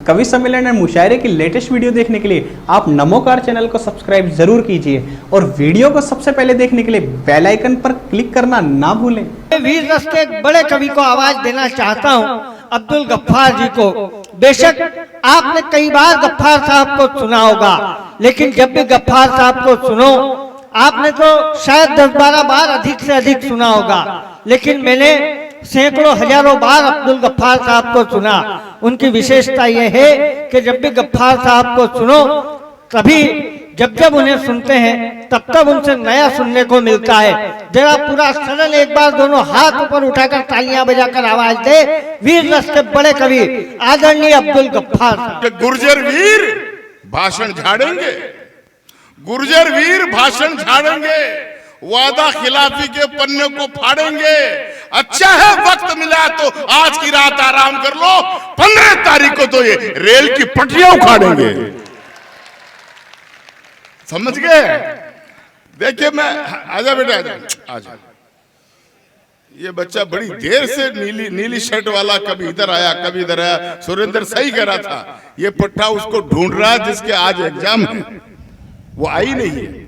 कवि सम्मेलन और मुशायरे की लेटेस्ट वीडियो देखने के लिए आप नमोकार चैनल को सब्सक्राइब जरूर कीजिए और वीडियो को सबसे पहले देखने के लिए बेल आइकन पर क्लिक करना ना भूलें। वीर रस के एक बड़े कवि को आवाज देना चाहता हूं, अब्दुल गफ्फार जी को। बेशक आपने कई बार गफ्फार साहब को सुना होगा, लेकिन जब भी गफ्फार साहब को सुनो आपने तो शायद 10-12 बार अधिक से अधिक सुना होगा, लेकिन मैंने सैकड़ों हजारों बार अब्दुल गफ्फार साहब को सुना। उनकी विशेषता यह है कि जब भी गफ्फार साहब को सुनो तभी जब उन्हें सुनते हैं तब उनसे नया सुनने को मिलता है। जरा पूरा सदन एक बार दोनों हाथ ऊपर उठाकर तालियां बजाकर आवाज दे, वीर रस के बड़े कवि आदरणीय अब्दुल गफ्फार साहब। गुर्जर वीर भाषण झाड़ेंगे, गुर्जर वीर भाषण झाड़ेंगे, वादा खिलाफी के पन्ने को फाड़ेंगे। अच्छा है वक्त मिला तो आज की रात आराम कर लो, 15 तारीख को तो ये रेल की पटरियां उखाड़ेंगे। समझ गए? देखिए मैं आजा बेटा आजा। ये बच्चा बड़ी देर से नीली शर्ट वाला कभी इधर आया कभी इधर आया। सुरेंद्र सही कह रहा था, ये पट्टा उसको ढूंढ रहा है जिसके आज एग्जाम है, वो आई नहीं है।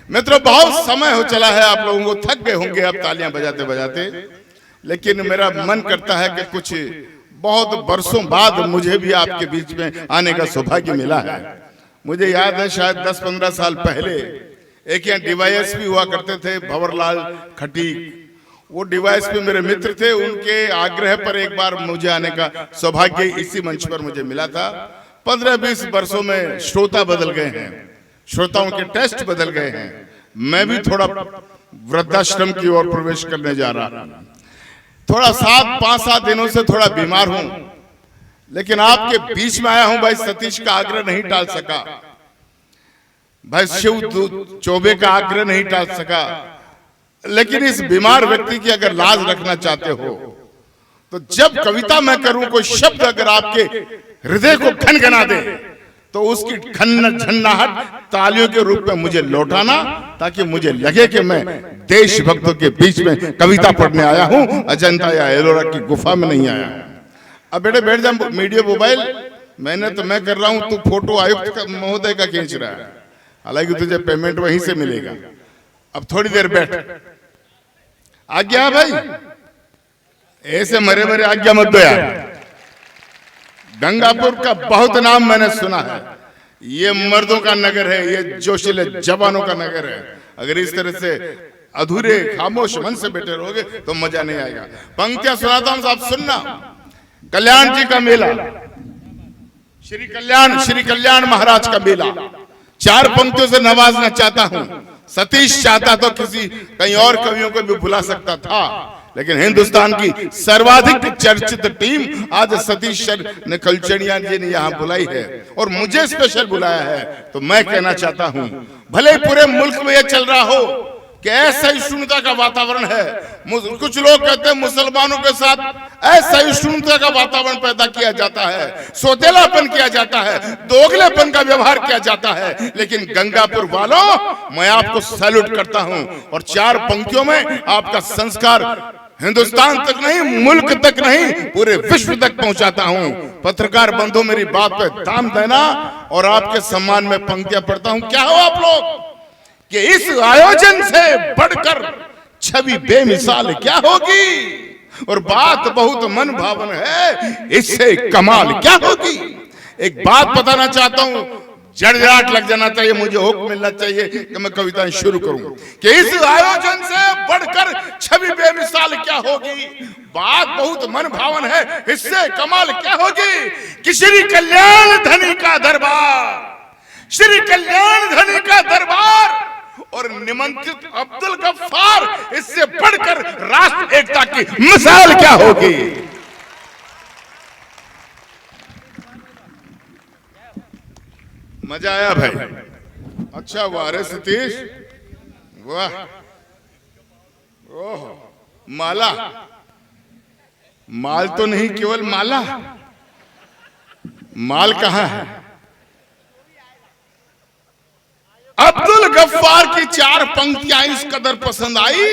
मित्रों बहुत समय हो चला है, आप लोगों को थक गए होंगे अब तालियां बजाते बजाते, लेकिन मेरा मन करता है कि कुछ बहुत बरसों बाद मुझे भी आपके बीच में आने का सौभाग्य मिला है। मुझे याद है शायद 10-15 साल पहले एक यहाँ डीवाईएसपी हुआ करते थे भंवरलाल खटीक, वो डीवाईएसपी मेरे मित्र थे। उनके आग्रह पर एक बार मुझे आने का सौभाग्य इसी मंच पर मुझे मिला था। 15-20 वर्षों में श्रोता बदल गए हैं, श्रोताओं के टेस्ट बदल गए हैं। मैं भी थोड़ा वृद्धाश्रम की ओर प्रवेश करने जा रहा हूं। थोड़ा 5-7 दिनों से थोड़ा बीमार हूं, लेकिन आपके बीच में आया हूं। भाई सतीश का आग्रह नहीं टाल सका, भाई शिव चौबे का आग्रह नहीं टाल सका, लेकिन इस बीमार व्यक्ति की अगर लाज रखना चाहते हो तो जब कविता मैं करूं कोई शब्द अगर आपके हृदय को खनखना दे तो उसकी झन्नाहट तालियों के रूप में मुझे लौटाना, ताकि मुझे लगे कि मैं देशभक्तों के बीच में कविता पढ़ने आया हूं, अजंता या एलोरा की गुफा में नहीं आया। अब बेटे बैठ जा, मीडिया मोबाइल मैंने तो मैं कर रहा हूं, तू फोटो आयुक्त महोदय का खींच रहा है, हालांकि तुझे पेमेंट वहीं से मिलेगा। अब थोड़ी देर बैठ, आज्ञा भाई, ऐसे मरे मरे आज्ञा मत दो यार। गंगापुर का बहुत नाम मैंने सुना है, ये मर्दों का नगर है, ये जोशीले जवानों का नगर है। अगर इस तरह से अधूरे खामोश मन से बैठे रहोगे तो मजा नहीं आएगा। पंक्तियां सुनाता हूं, आप सुनना। कल्याण जी का मेला, श्री कल्याण महाराज का मेला, 4 पंक्तियों से नवाजना चाहता हूं। सतीश चाहता तो कई और कवियों को भी बुला सकता था, लेकिन हिंदुस्तान की सर्वाधिक चर्चित टीम आज सतीश ने कलचड़िया जी ने यहाँ बुलाई है और मुझे स्पेशल बुलाया है। तो मैं कहना चाहता हूँ, भले ही पूरे मुल्क में यह चल रहा हो कि असहिष्णुता का वातावरण है, कुछ लोग कहते हैं मुसलमानों के साथ असहिष्णुता का वातावरण पैदा किया जाता है, सोतेलापन किया जाता है, दोगलेपन का व्यवहार किया जाता है, लेकिन गंगापुर वालों मैं आपको सैल्यूट करता हूं और 4 पंक्तियों में आपका संस्कार हिंदुस्तान तक नहीं, मुल्क तक नहीं, पूरे विश्व तक पहुंचाता हूं। पत्रकार बंधु मेरी बात पे दाम देना और आपके सम्मान में पंक्तियां पढ़ता हूं। क्या हो आप लोग कि इस आयोजन से बढ़कर छवि बेमिसाल क्या होगी, और बात बहुत मन भावन है, इससे कमाल क्या होगी। एक बात बताना चाहता हूं, जड़जड़ाहट लग जाना चाहिए, मुझे हुक्म मिलना चाहिए कि मैं कविताएं शुरू करूं कि इस आयोजन से बढ़कर छवि बेमिसाल क्या होगी, बात बहुत मन भावन है, इससे कमाल क्या होगी कि श्री कल्याण धनी का दरबार, श्री कल्याण धनी का दरबार और निमंत्रित अब्दुल गफ्फार, इससे बढ़कर राष्ट्र एकता की मिसाल क्या होगी। मजा आया भाई? अच्छा वाह रे सतीश, वाह। ओह माला, माल तो नहीं केवल माला, माल कहां है? अब्दुल गफ्फार की 4 पंक्तियां इस कदर पसंद आई।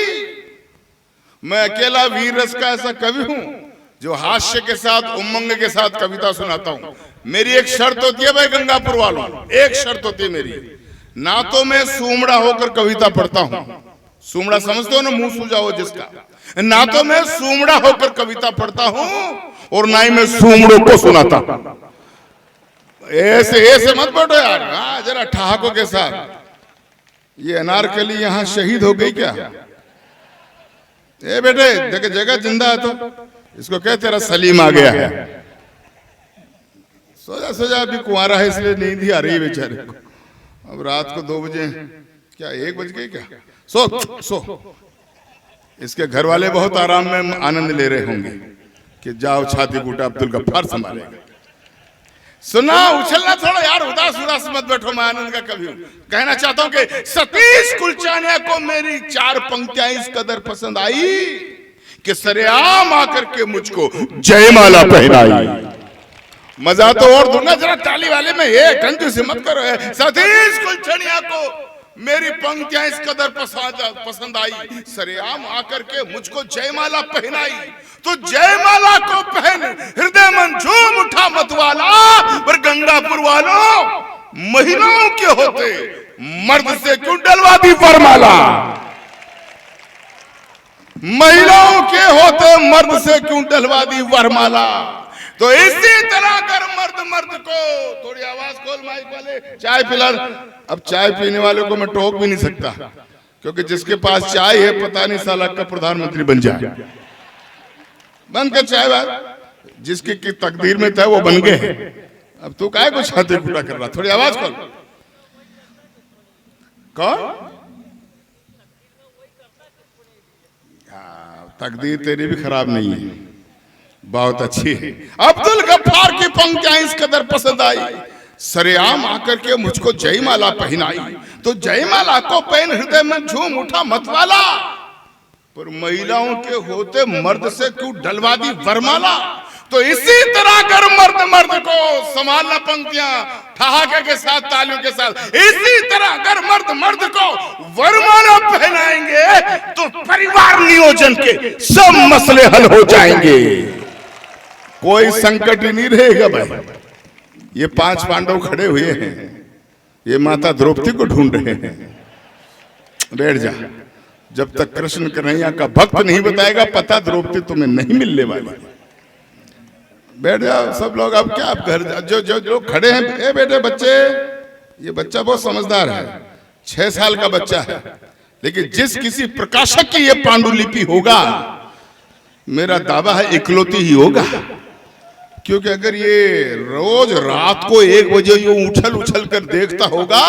मैं अकेला वीर रस का ऐसा कवि हूं जो हास्य के साथ उमंग के साथ कविता सुनाता हूं। मेरी एक शर्त होती है भाई गंगापुर वालों, एक शर्त होती है मेरी, ना तो मैं सूमड़ा होकर कविता पढ़ता हूं, सूमड़ा समझते हो ना, मुंह सूजा हो जिसका, ना तो मैं सूमड़ा होकर कविता पढ़ता हूं और ना ही मैं सूमड़ों को सुनाता। ऐसे ऐसे मत बैठो यार, हाँ जरा ठहाकों के साथ। ये अनारकली यहां शहीद हो गई क्या? ए बेटे देखे जगह जिंदा है तो इसको कह तेरा सलीम आ गया है। सोजा सोजा अभी कुंवारा है इसलिए नींद ही आ रही है बेचारे को। अब रात को 2 बजे क्या 1 बज गई क्या? सो सो। इसके घर वाले बहुत आराम में आनंद ले रहे होंगे कि जाओ छाती कूटा अब्दुल गफ्फार संभालेगा। सुना उछलना थोड़ा यार, उदास उदास मत बैठो, मैं आनंद का कवि हूं। कहना चाहता हूं कि सतीश कुलचानिया को मेरी 4 पंक्तियां इस कदर पसंद आई कि सरेआम आकर के मुझको जयमाला पहनाई। मजा तो और दूंगा, जरा ताली वाले में ये कंजूसी मत करो। सतीश कुलचानिया को मेरी पंक्तियां इस कदर पसंद आई, सरेआम आकर के मुझको जयमाला पहनाई। तो जयमाला को पहन हृदय मन झूम उठा मतवाला, पर गंगापुर वालों महिलाओं के होते मर्द से क्यों डलवा दी वरमाला? महिलाओं के होते मर्द से क्यों डलवा दी वरमाला? तो इसी तरह कर मर्द को, थोड़ी आवाज खोल माइक वाले, चाय पिला। अब चाय पीने वाले को मैं टोक भी नहीं सकता, क्योंकि जिसके पास चाय है पता नहीं साला कब प्रधानमंत्री बन जाए। बंद कर चाय बात, जिसकी की तकदीर में था वो बन गए। अब तू काहे को छाती फूटा कर रहा? थोड़ी आवाज खोल। कौन? तकदीर तेरी भी खराब नहीं है, बहुत अच्छी है। अब्दुल गफ्फार की पंक्तियां इस कदर पसंद आई, सरेआम आकर के मुझको जयमाला पहनाई। तो जयमाला को पहन हृदय में झूम उठा मतवाला, पर महिलाओं के होते मर्द से क्यों डलवा दी वरमाला? तो इसी तरह कर मर्द को संभालना पंक्तियां ठहाके के साथ, तालियों के साथ। इसी तरह कर मर्द को वरमाला पहनाएंगे तो परिवार नियोजन के सब मसले हल हो जाएंगे, कोई संकट ही नहीं रहेगा भाई। ये 5 पांडव खड़े हुए हैं, ये माता द्रौपदी को ढूंढ रहे हैं। बैठ जा, जब तक कृष्ण कन्हैया का भक्त नहीं बताएगा पता द्रौपदी तुम्हें नहीं मिलने वाली। बैठ जाओ सब लोग। अब क्या आप घर जो लोग खड़े हैं, ए बेटे बच्चे, ये बच्चा बहुत समझदार है, 6 साल का बच्चा है, लेकिन जिस किसी प्रकाशक की ये पांडुलिपि होगा, मेरा दावा है इकलौती ही होगा। क्योंकि अगर ये रोज रात को 1 बजे ये उछल कर देखता होगा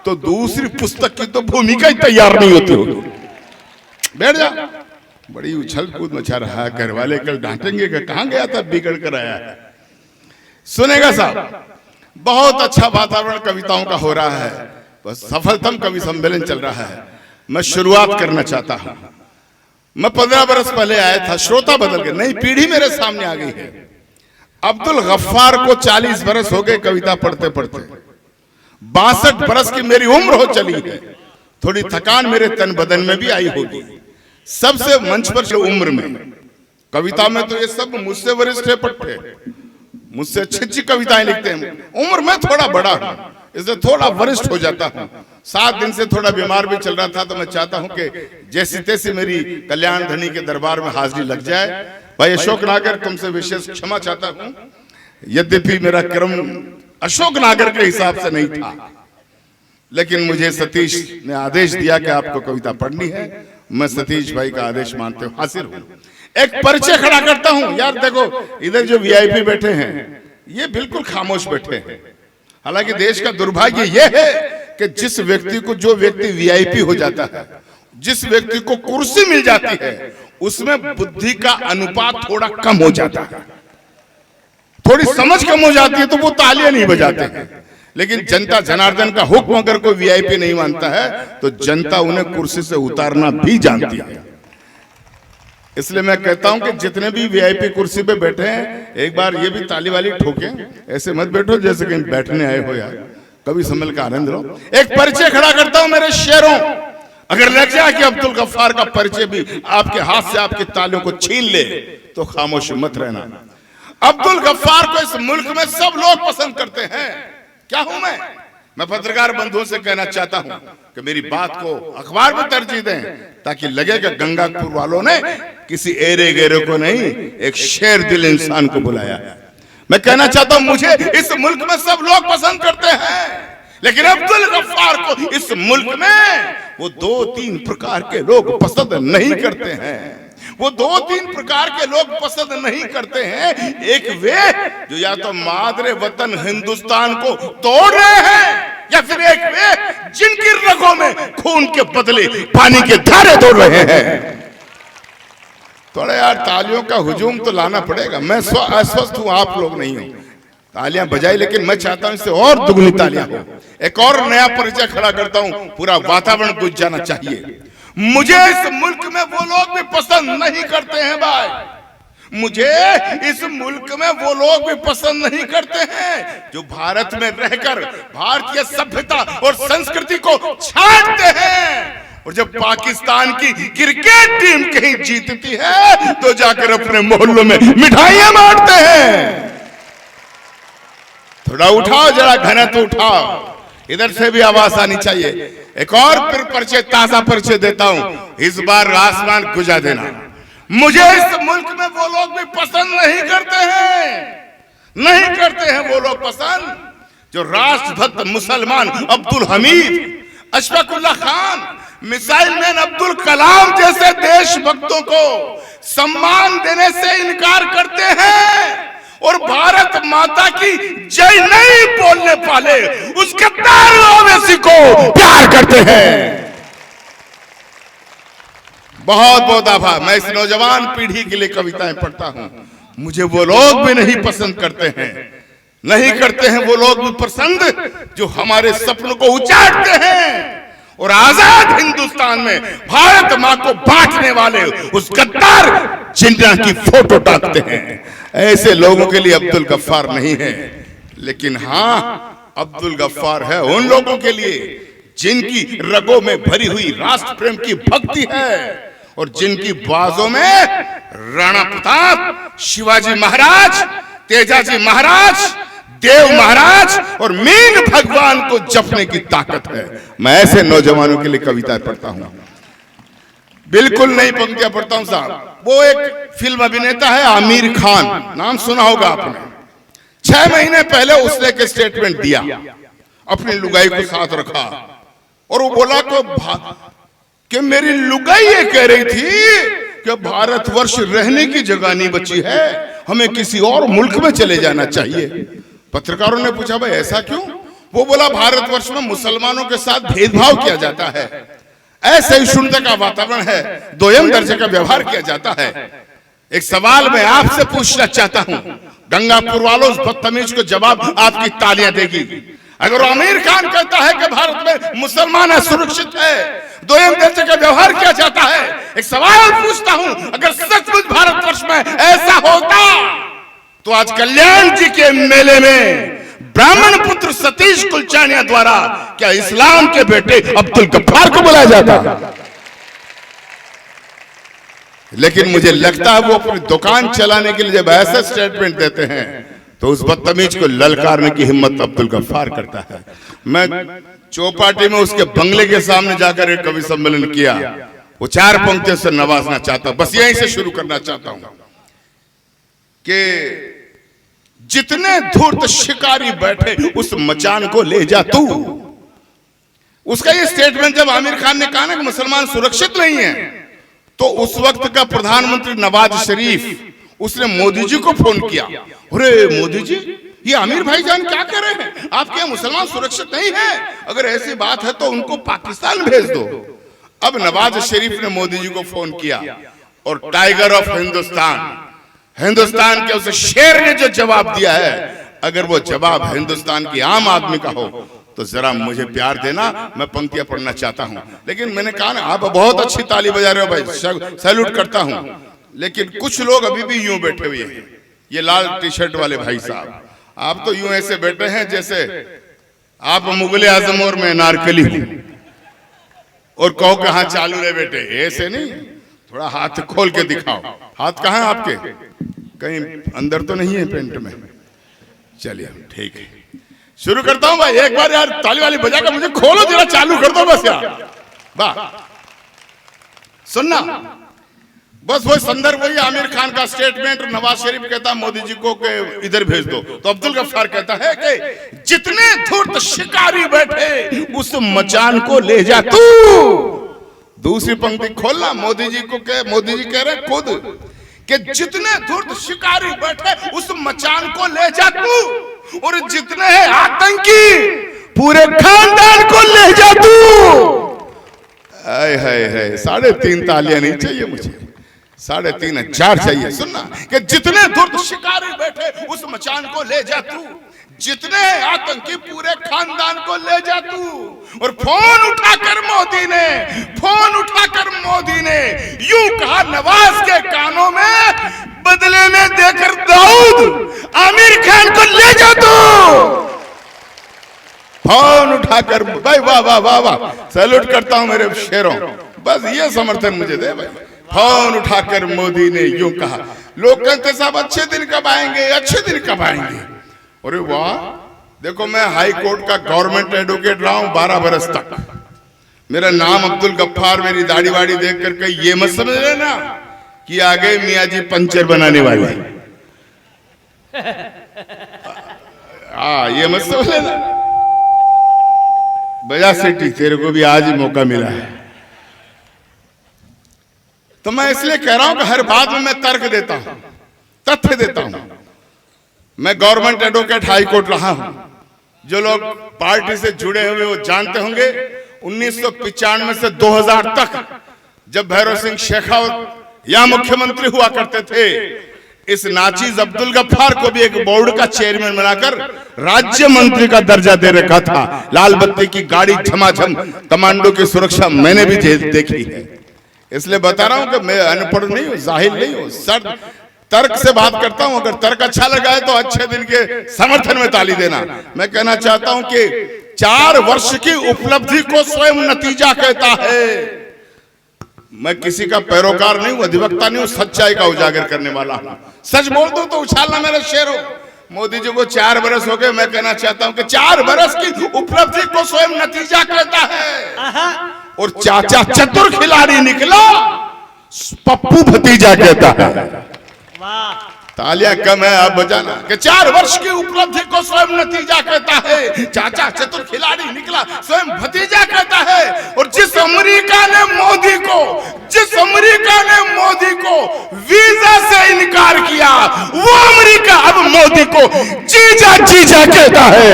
तो दूसरी पुस्तक की तो भूमिका ही तैयार नहीं होती होगी। बैठ जा। बड़ी उछल कूद मचा रहा है, घर वाले कल डांटेंगे कि कहां गया था, बिगड़ कर आया है। सुनेगा साहब, बहुत अच्छा वातावरण कविताओं का हो रहा है, बस सफलतम कवि सम्मेलन चल रहा है। मैं शुरुआत करना चाहता हूं। मैं 15 बरस पहले आया था, श्रोता बदल गए, नई पीढ़ी मेरे सामने आ गई है। अब्दुल गफ्फार को 40 बरस हो गए कविता पढ़ते पढ़ते, 62 बरस की मेरी उम्र हो चली है। थोड़ी थकान मेरे तन बदन में भी आई होगी। सबसे मंच पर जो उम्र में, कविता में तो ये सब मुझसे वरिष्ठ है, पट्टे मुझसे अच्छी कविताएं लिखते हैं। उम्र में थोड़ा बड़ा हूं, इसलिए थोड़ा वरिष्ठ हो जाता हूं। 7 दिन से थोड़ा बीमार भी चल रहा था, तो मैं चाहता हूं कि जैसी तैसी मेरी कल्याण धनी के दरबार में हाजिरी लग जाए। भाई अशोक नागर, तुमसे विशेष क्षमा चाहता हूं, यद्यपि मेरा क्रम अशोक नागर के हिसाब से नहीं था, लेकिन मुझे सतीश ने आदेश दिया कि आपको कविता पढ़नी है। मैं सतीश भाई का आदेश मानते हुए हाजिर हूं। एक परिचय खड़ा करता हूं। यार देखो, इधर जो वीआईपी बैठे हैं ये बिल्कुल खामोश बैठे हैं। हालांकि देश का दुर्भाग्य यह है कि जिस व्यक्ति को, जो व्यक्ति वीआईपी हो जाता है, जिस व्यक्ति को कुर्सी मिल जाती है, उसमें बुद्धि का अनुपात थोड़ा कम हो जाता है, थोड़ी समझ कम हो जाती है, तो वो तालियां नहीं बजाते हैं। लेकिन जनता जनार्दन का हुक्म अगर कोई वीआईपी नहीं मानता है तो जनता उन्हें कुर्सी से उतारना भी जानती है। इसलिए मैं कहता हूं कि जितने भी वीआईपी कुर्सी पे बैठे हैं, एक बार ये भी ताली वाली ठोकें। ऐसे मत बैठो जैसे कहीं बैठने आए हो यार, कभी सम्मेलन का आनंद लो। एक परिचय खड़ा करता हूं मेरे शेरों। अगर लग जाए कि अब्दुल गफ्फार का परिचय भी आपके हाथ से आपकी तालियों को छीन ले तो खामोश मत रहना। अब्दुल गफ्फार को इस मुल्क में सब लोग पसंद करते हैं। क्या हूं मैं पत्रकार बंधुओं से कहना चाहता हूं कि मेरी बात को अखबार में तरजीह दें, ताकि लगे कि गंगापुर वालों ने किसी एरे गेरे को नहीं, एक शेर दिल इंसान को बुलाया। मैं कहना चाहता हूं, मुझे इस मुल्क में सब लोग पसंद करते हैं, लेकिन अब्दुल गफ्फार को इस मुल्क में वो 2-3 प्रकार के लोग पसंद नहीं करते हैं। वो 2-3 प्रकार के लोग पसंद नहीं करते हैं। एक वे जो या तो मादरे वतन हिंदुस्तान को तोड़ रहे हैं, या फिर एक वे जिनकी रगों में खून के बदले पानी के धारे तोड़ रहे हैं। थोड़ा यार तालियों का हुजूम तो लाना पड़ेगा। मैं अस्वस्थ हूं, आप लोग नहीं हो। तालियां बजाई, लेकिन मैं चाहता हूं इससे और दुगनी तालियां हो। एक और नया परिचय खड़ा करता हूं, पूरा वातावरण गुंज जाना चाहिए। मुझे इस मुल्क में वो लोग भी पसंद नहीं करते हैं भाई, मुझे इस मुल्क में वो लोग भी पसंद नहीं करते हैं जो भारत में रहकर भारतीय सभ्यता और संस्कृति को छांटते हैं, और जब पाकिस्तान की क्रिकेट टीम कहीं जीतती है तो जाकर अपने मोहल्लों में मिठाइयां बांटते हैं। थोड़ा उठाओ, जरा घना तो उठाओ, इधर से भी आवाज आनी चाहिए। एक और फिर परिचय, ताजा परिचय देता हूं, इस बार आसमान गुजा देना। मुझे इस मुल्क में वो लोग भी पसंद नहीं करते हैं वो लोग पसंद जो राष्ट्रभक्त मुसलमान अब्दुल हमीद, अशफाकुल्लाह खान, मिसाइल मैन अब्दुल कलाम जैसे देशभक्तों को सम्मान देने से इनकार करते हैं, और भारत माता की जय नहीं बोलने वाले उस गद्दार ओवैसी को प्यार करते हैं। बहुत बहुत आभार। मैं इस नौजवान पीढ़ी के लिए कविताएं पढ़ता हूं। मुझे वो लोग भी नहीं पसंद करते हैं वो लोग भी पसंद जो हमारे सपनों को उचाटते हैं और आजाद हिंदुस्तान में भारत मां को बांटने वाले उस गद्दार जिन्ना की फोटो टांगते हैं। ऐसे लोगों के लिए अब्दुल गफ्फार नहीं है, लेकिन हां अब्दुल गफ्फार है उन लोगों के लिए जिनकी रगों में भरी हुई राष्ट्र प्रेम की भक्ति है और जिनकी बाजों में राणा प्रताप, शिवाजी महाराज, तेजाजी महाराज, देव महाराज और मीन भगवान को जपने की ताकत है। मैं ऐसे नौजवानों के लिए कविताएं पढ़ता हूं, बिल्कुल नई पंक्तियां पढ़ता हूं साहब। वो एक फिल्म अभिनेता है आमिर खान, नाम सुना होगा आपने। 6 महीने पहले उसने एक स्टेटमेंट दिया, अपनी लुगाई को साथ रखा और वो बोला कि मेरी लुगाई ये कह रही थी कि भारतवर्ष रहने की जगह नहीं बची है, हमें किसी और मुल्क में चले जाना चाहिए। पत्रकारों ने पूछा भाई ऐसा क्यों? वो बोला भारतवर्ष में मुसलमानों के साथ भेदभाव किया जाता है, असहिष्णुता का वातावरण है, दोयम दर्जे का व्यवहार किया जाता है। एक सवाल मैं आपसे पूछना चाहता हूं, गंगापुर वालों उस बदतमीज को जवाब आपकी तालियां देगी। अगर आमिर खान कहता है कि भारत में मुसलमान असुरक्षित है, दोयम दर्जे का व्यवहार किया जाता है, एक सवाल पूछता हूं, अगर सचमुच भारतवर्ष में ऐसा होता तो आज कल्याण जी के मेले में ब्राह्मण पुत्र सतीश कुलचानिया द्वारा क्या इस्लाम के बेटे अब्दुल गफ्फार को बुलाया जाता? लेकिन मुझे लगता है वो अपनी दुकान चलाने के लिए जब ऐसा स्टेटमेंट देते हैं तो उस बदतमीज को ललकारने की हिम्मत अब्दुल गफ्फार करता है। मैं चौपाटी में उसके बंगले के सामने जाकर एक कवि सम्मेलन किया, वो 4 पंक्तियों से नवाजना चाहता हूं, बस यहीं से शुरू करना चाहता हूं कि जितने धूर्त शिकारी बैठे उस मचान को ले जा तू। उसका ये स्टेटमेंट जब आमिर खान ने कहा ना कि मुसलमान सुरक्षित नहीं है, तो उस वक्त का प्रधानमंत्री नवाज शरीफ उसने मोदी जी को फोन किया, अरे मोदी जी ये आमिर भाईजान क्या कह रहे हैं, आपके यहाँ मुसलमान सुरक्षित नहीं है, अगर ऐसी बात है तो उनको पाकिस्तान भेज दो। अब नवाज शरीफ ने मोदी जी को फोन किया और टाइगर ऑफ हिंदुस्तान के उस शेर ने जो जवाब दिया है, अगर वो जवाब हिंदुस्तान की आम आदमी का हो तो जरा मुझे प्यार देना, मैं पंक्तियां पढ़ना चाहता हूं। लेकिन मैंने कहा ना आप बहुत अच्छी ताली बजा रहे हो भाई, सैल्यूट करता हूं, लेकिन कुछ लोग अभी भी यूं बैठे हुए हैं। ये लाल टी शर्ट वाले भाई साहब, आप तो यूं ऐसे बैठे हैं जैसे आप मुगले आजम और मैं नारकली हूं और कहो कहां चालू रहे बेटे, ऐसे नहीं, थोड़ा हाथ खोल के दिखाओ। हाथ कहां है आपके? कहीं अंदर तो नहीं है पेंट में? चलिए ठीक है, शुरू करता हूं भाई। एक बार यार ताली वाली बजाकर मुझे खोलो जरा, चालू कर दो बस यार। वाह, सुनना बस वही संदर्भ, वही आमिर खान का स्टेटमेंट। नवाज शरीफ कहता मोदी जी को के इधर भेज दो, तो अब्दुल गफ्फार कहता है कि जितने धूर्त शिकारी बैठे उस मचान को ले जा तू। दूसरी पंक्ति खोलना, मोदी जी को मोदी जी कह रहे खुद कि जितने धूर्त शिकारी बैठे उस मचान को ले जा तू, और जितने हैं आतंकी पूरे खानदान को ले जा तू। हाय हाय हाय, 3.5 तालियां नहीं चाहिए मुझे, 3,500 चाहिए। सुनना कि जितने धूर्त शिकारी बैठे उस मचान को ले जा तू, जितने आतंकी पूरे खानदान को ले जा तू। और फोन उठाकर मोदी ने यूं कहा नवाज के कानों में, बदले में देकर दाऊद आमिर खान को ले जा तू। फोन उठाकर, भाई वाह वाह वाह वाह, सैल्यूट करता हूं मेरे शेरों, बस ये समर्थन मुझे दे भाई। फोन उठाकर मोदी ने यूं कहा, लोग कहते साहब अच्छे दिन कब आएंगे, अच्छे दिन कब आएंगे। अरे वाह, देखो मैं हाई कोर्ट का गवर्नमेंट एडवोकेट रहा हूं 12 बरस तक। मेरा नाम अब्दुल गफ्फार, मेरी दाढ़ी वाड़ी देख करके ये मत समझ लेना कि आगे मियाँ जी पंचर बनाने वाले। ये मत समझ लेना। बजा सिटी, तेरे को भी आज ही मौका मिला है। तो मैं इसलिए कह रहा हूं कि हर बात में मैं तर्क देता हूं, तथ्य देता हूं। मैं गवर्नमेंट एडवोकेट हाई कोर्ट रहा हूं। जो लोग पार्टी से जुड़े हुए वो जानते होंगे 1995 से 2000 तक जब भैरव सिंह शेखावत या मुख्यमंत्री हुआ करते थे, इस नाचीज अब्दुल गफ्फार को भी एक बोर्ड का चेयरमैन बनाकर राज्य मंत्री का दर्जा दे रखा था। लाल बत्ती की गाड़ी झमाझम, कमांडो की सुरक्षा मैंने भी देखी है। इसलिए बता रहा हूं कि मैं अनपढ़ नहीं हूं, जाहिल नहीं हूं, सर तर्क से बात करता हूं। अगर तर्क अच्छा लगा है तो अच्छे दिन के समर्थन में ताली देना। मैं कहना चाहता हूं कि 4 वर्ष की उपलब्धि को स्वयं नतीजा कहता है। मैं किसी का पैरोकार नहीं हूं, अधिवक्ता नहीं हूं, सच्चाई का उजागर करने वाला हूं। सच बोल दो तो उछालना मेरे शेर हो। मोदी जी को 4 बरस हो गए। मैं कहना चाहता हूं कि 4 बरस की उपलब्धि को स्वयं नतीजा कहता है। और चाचा चतुर खिलाड़ी निकला, पप्पू भतीजा कहता है। तालियां कम है, आप बजाना कि 4 वर्ष की उपलब्धि को स्वयं नतीजा कहता है। चाचा चतुर खिलाड़ी निकला, स्वयं भतीजा कहता है। और जिस अमेरिका ने मोदी को वीजा से इनकार किया, वो अमेरिका अब मोदी को जीजा कहता है।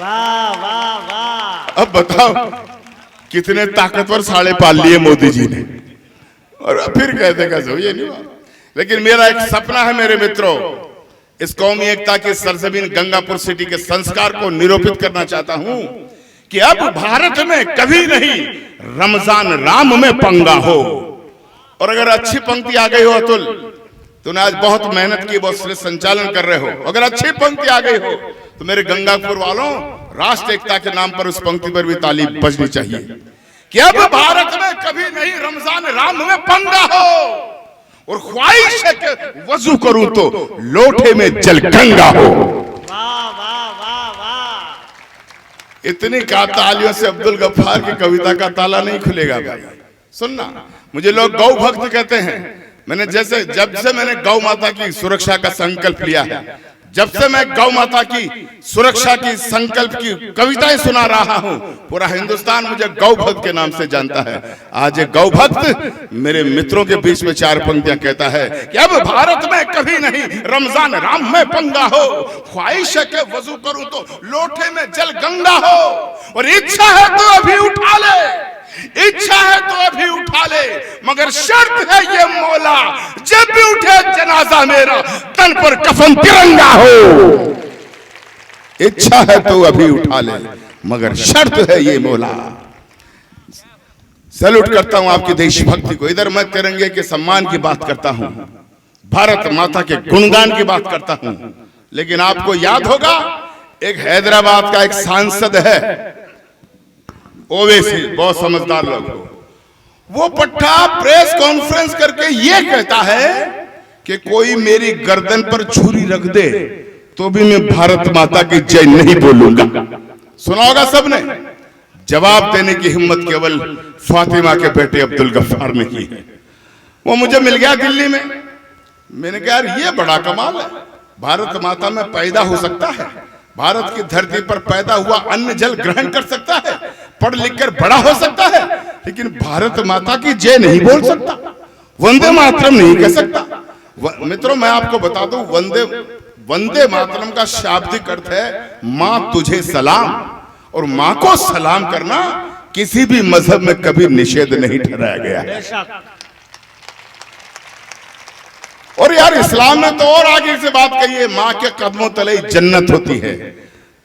वाह वाह वाह। अब बताओ कितने ताकतवर साले पाल लिए मोदी जी ने, और फिर कहते कैसे ये नहीं हुआ। लेकिन मेरा एक सपना है मेरे मित्रों, इस कौमी एकता की सरजमीन गंगापुर सिटी के संस्कार को निरूपित करना चाहता हूं कि अब भारत में कभी नहीं रमजान राम में पंगा हो। और अगर अच्छी पंक्ति आ गई हो अतुल, तूने आज बहुत मेहनत की, बहुत श्रेष्ठ संचालन कर रहे हो, अगर अच्छी पंक्ति आ गई हो तो मेरे गंगापुर वालों, राष्ट्र एकता के नाम पर उस पंक्ति पर भी ताली बजनी चाहिए कि अब भारत में कभी नहीं रमजान राम में पंगा हो। और ख्वाहिश है कि वजू करूं तो लोटे में जल गंगा हो। वाह वाह वाह वाह। इतनी का तालियों से अब्दुल गफ्फार की कविता का ताला नहीं खुलेगा भाई। सुनना, मुझे लोग गौ भक्त कहते हैं। मैंने जब से मैंने गौ माता की सुरक्षा का संकल्प लिया है, जब से मैं गौ माता की सुरक्षा की संकल्प की कविताएं सुना रहा हूं, पूरा हिंदुस्तान मुझे गौ भक्त के नाम से जानता है। आज एक गौ भक्त मेरे मित्रों के बीच में 4 पंक्तियां कहता है कि अब भारत में कभी नहीं रमजान राम में पंगा हो। ख्वाहिश है कि वजू करूं तो लोटे में जल गंगा हो। और इच्छा है तो अभी उठा ले, इच्छा है तो अभी उठा ले, मगर शर्त है ये मौला, जब भी उठे जनाजा मेरा तन पर कफन तिरंगा हो। इच्छा है तो अभी उठा ले, मगर शर्त है ये मौला। सैल्यूट करता हूं आपकी देशभक्ति को। इधर मैं तिरंगे के सम्मान की बात करता हूं, भारत माता के गुणगान की बात करता हूं। लेकिन आपको याद होगा, एक हैदराबाद का एक सांसद है, ओवैसी, बहुत समझदार लोग, वो पट्टा प्रेस कॉन्फ्रेंस करके ये कहता है कि कोई मेरी गर्दन पर छुरी रख दे तो भी मैं भारत माता की जय नहीं बोलूंगा। सुना होगा सबने। जवाब देने की हिम्मत केवल फातिमा के बेटे अब्दुल गफ्फार ने की है। वो मुझे मिल गया दिल्ली में। मैंने कहा यार ये बड़ा कमाल है, भारत माता में पैदा हो सकता है, भारत की धरती पर पैदा हुआ अन्न जल ग्रहण कर सकता है, पढ़ लिख कर बड़ा हो सकता है, लेकिन भारत माता की जय नहीं बोल सकता, वंदे मातरम नहीं कह सकता। मित्रों मैं आपको बता दूं, वंदे मातरम का शाब्दिक अर्थ है मां तुझे सलाम, और मां को सलाम करना किसी भी मजहब में कभी निषेध नहीं ठहराया गया है। और यार इस्लाम में तो और आगे से बात कहिए, मां के कदमों तले जन्नत होती है।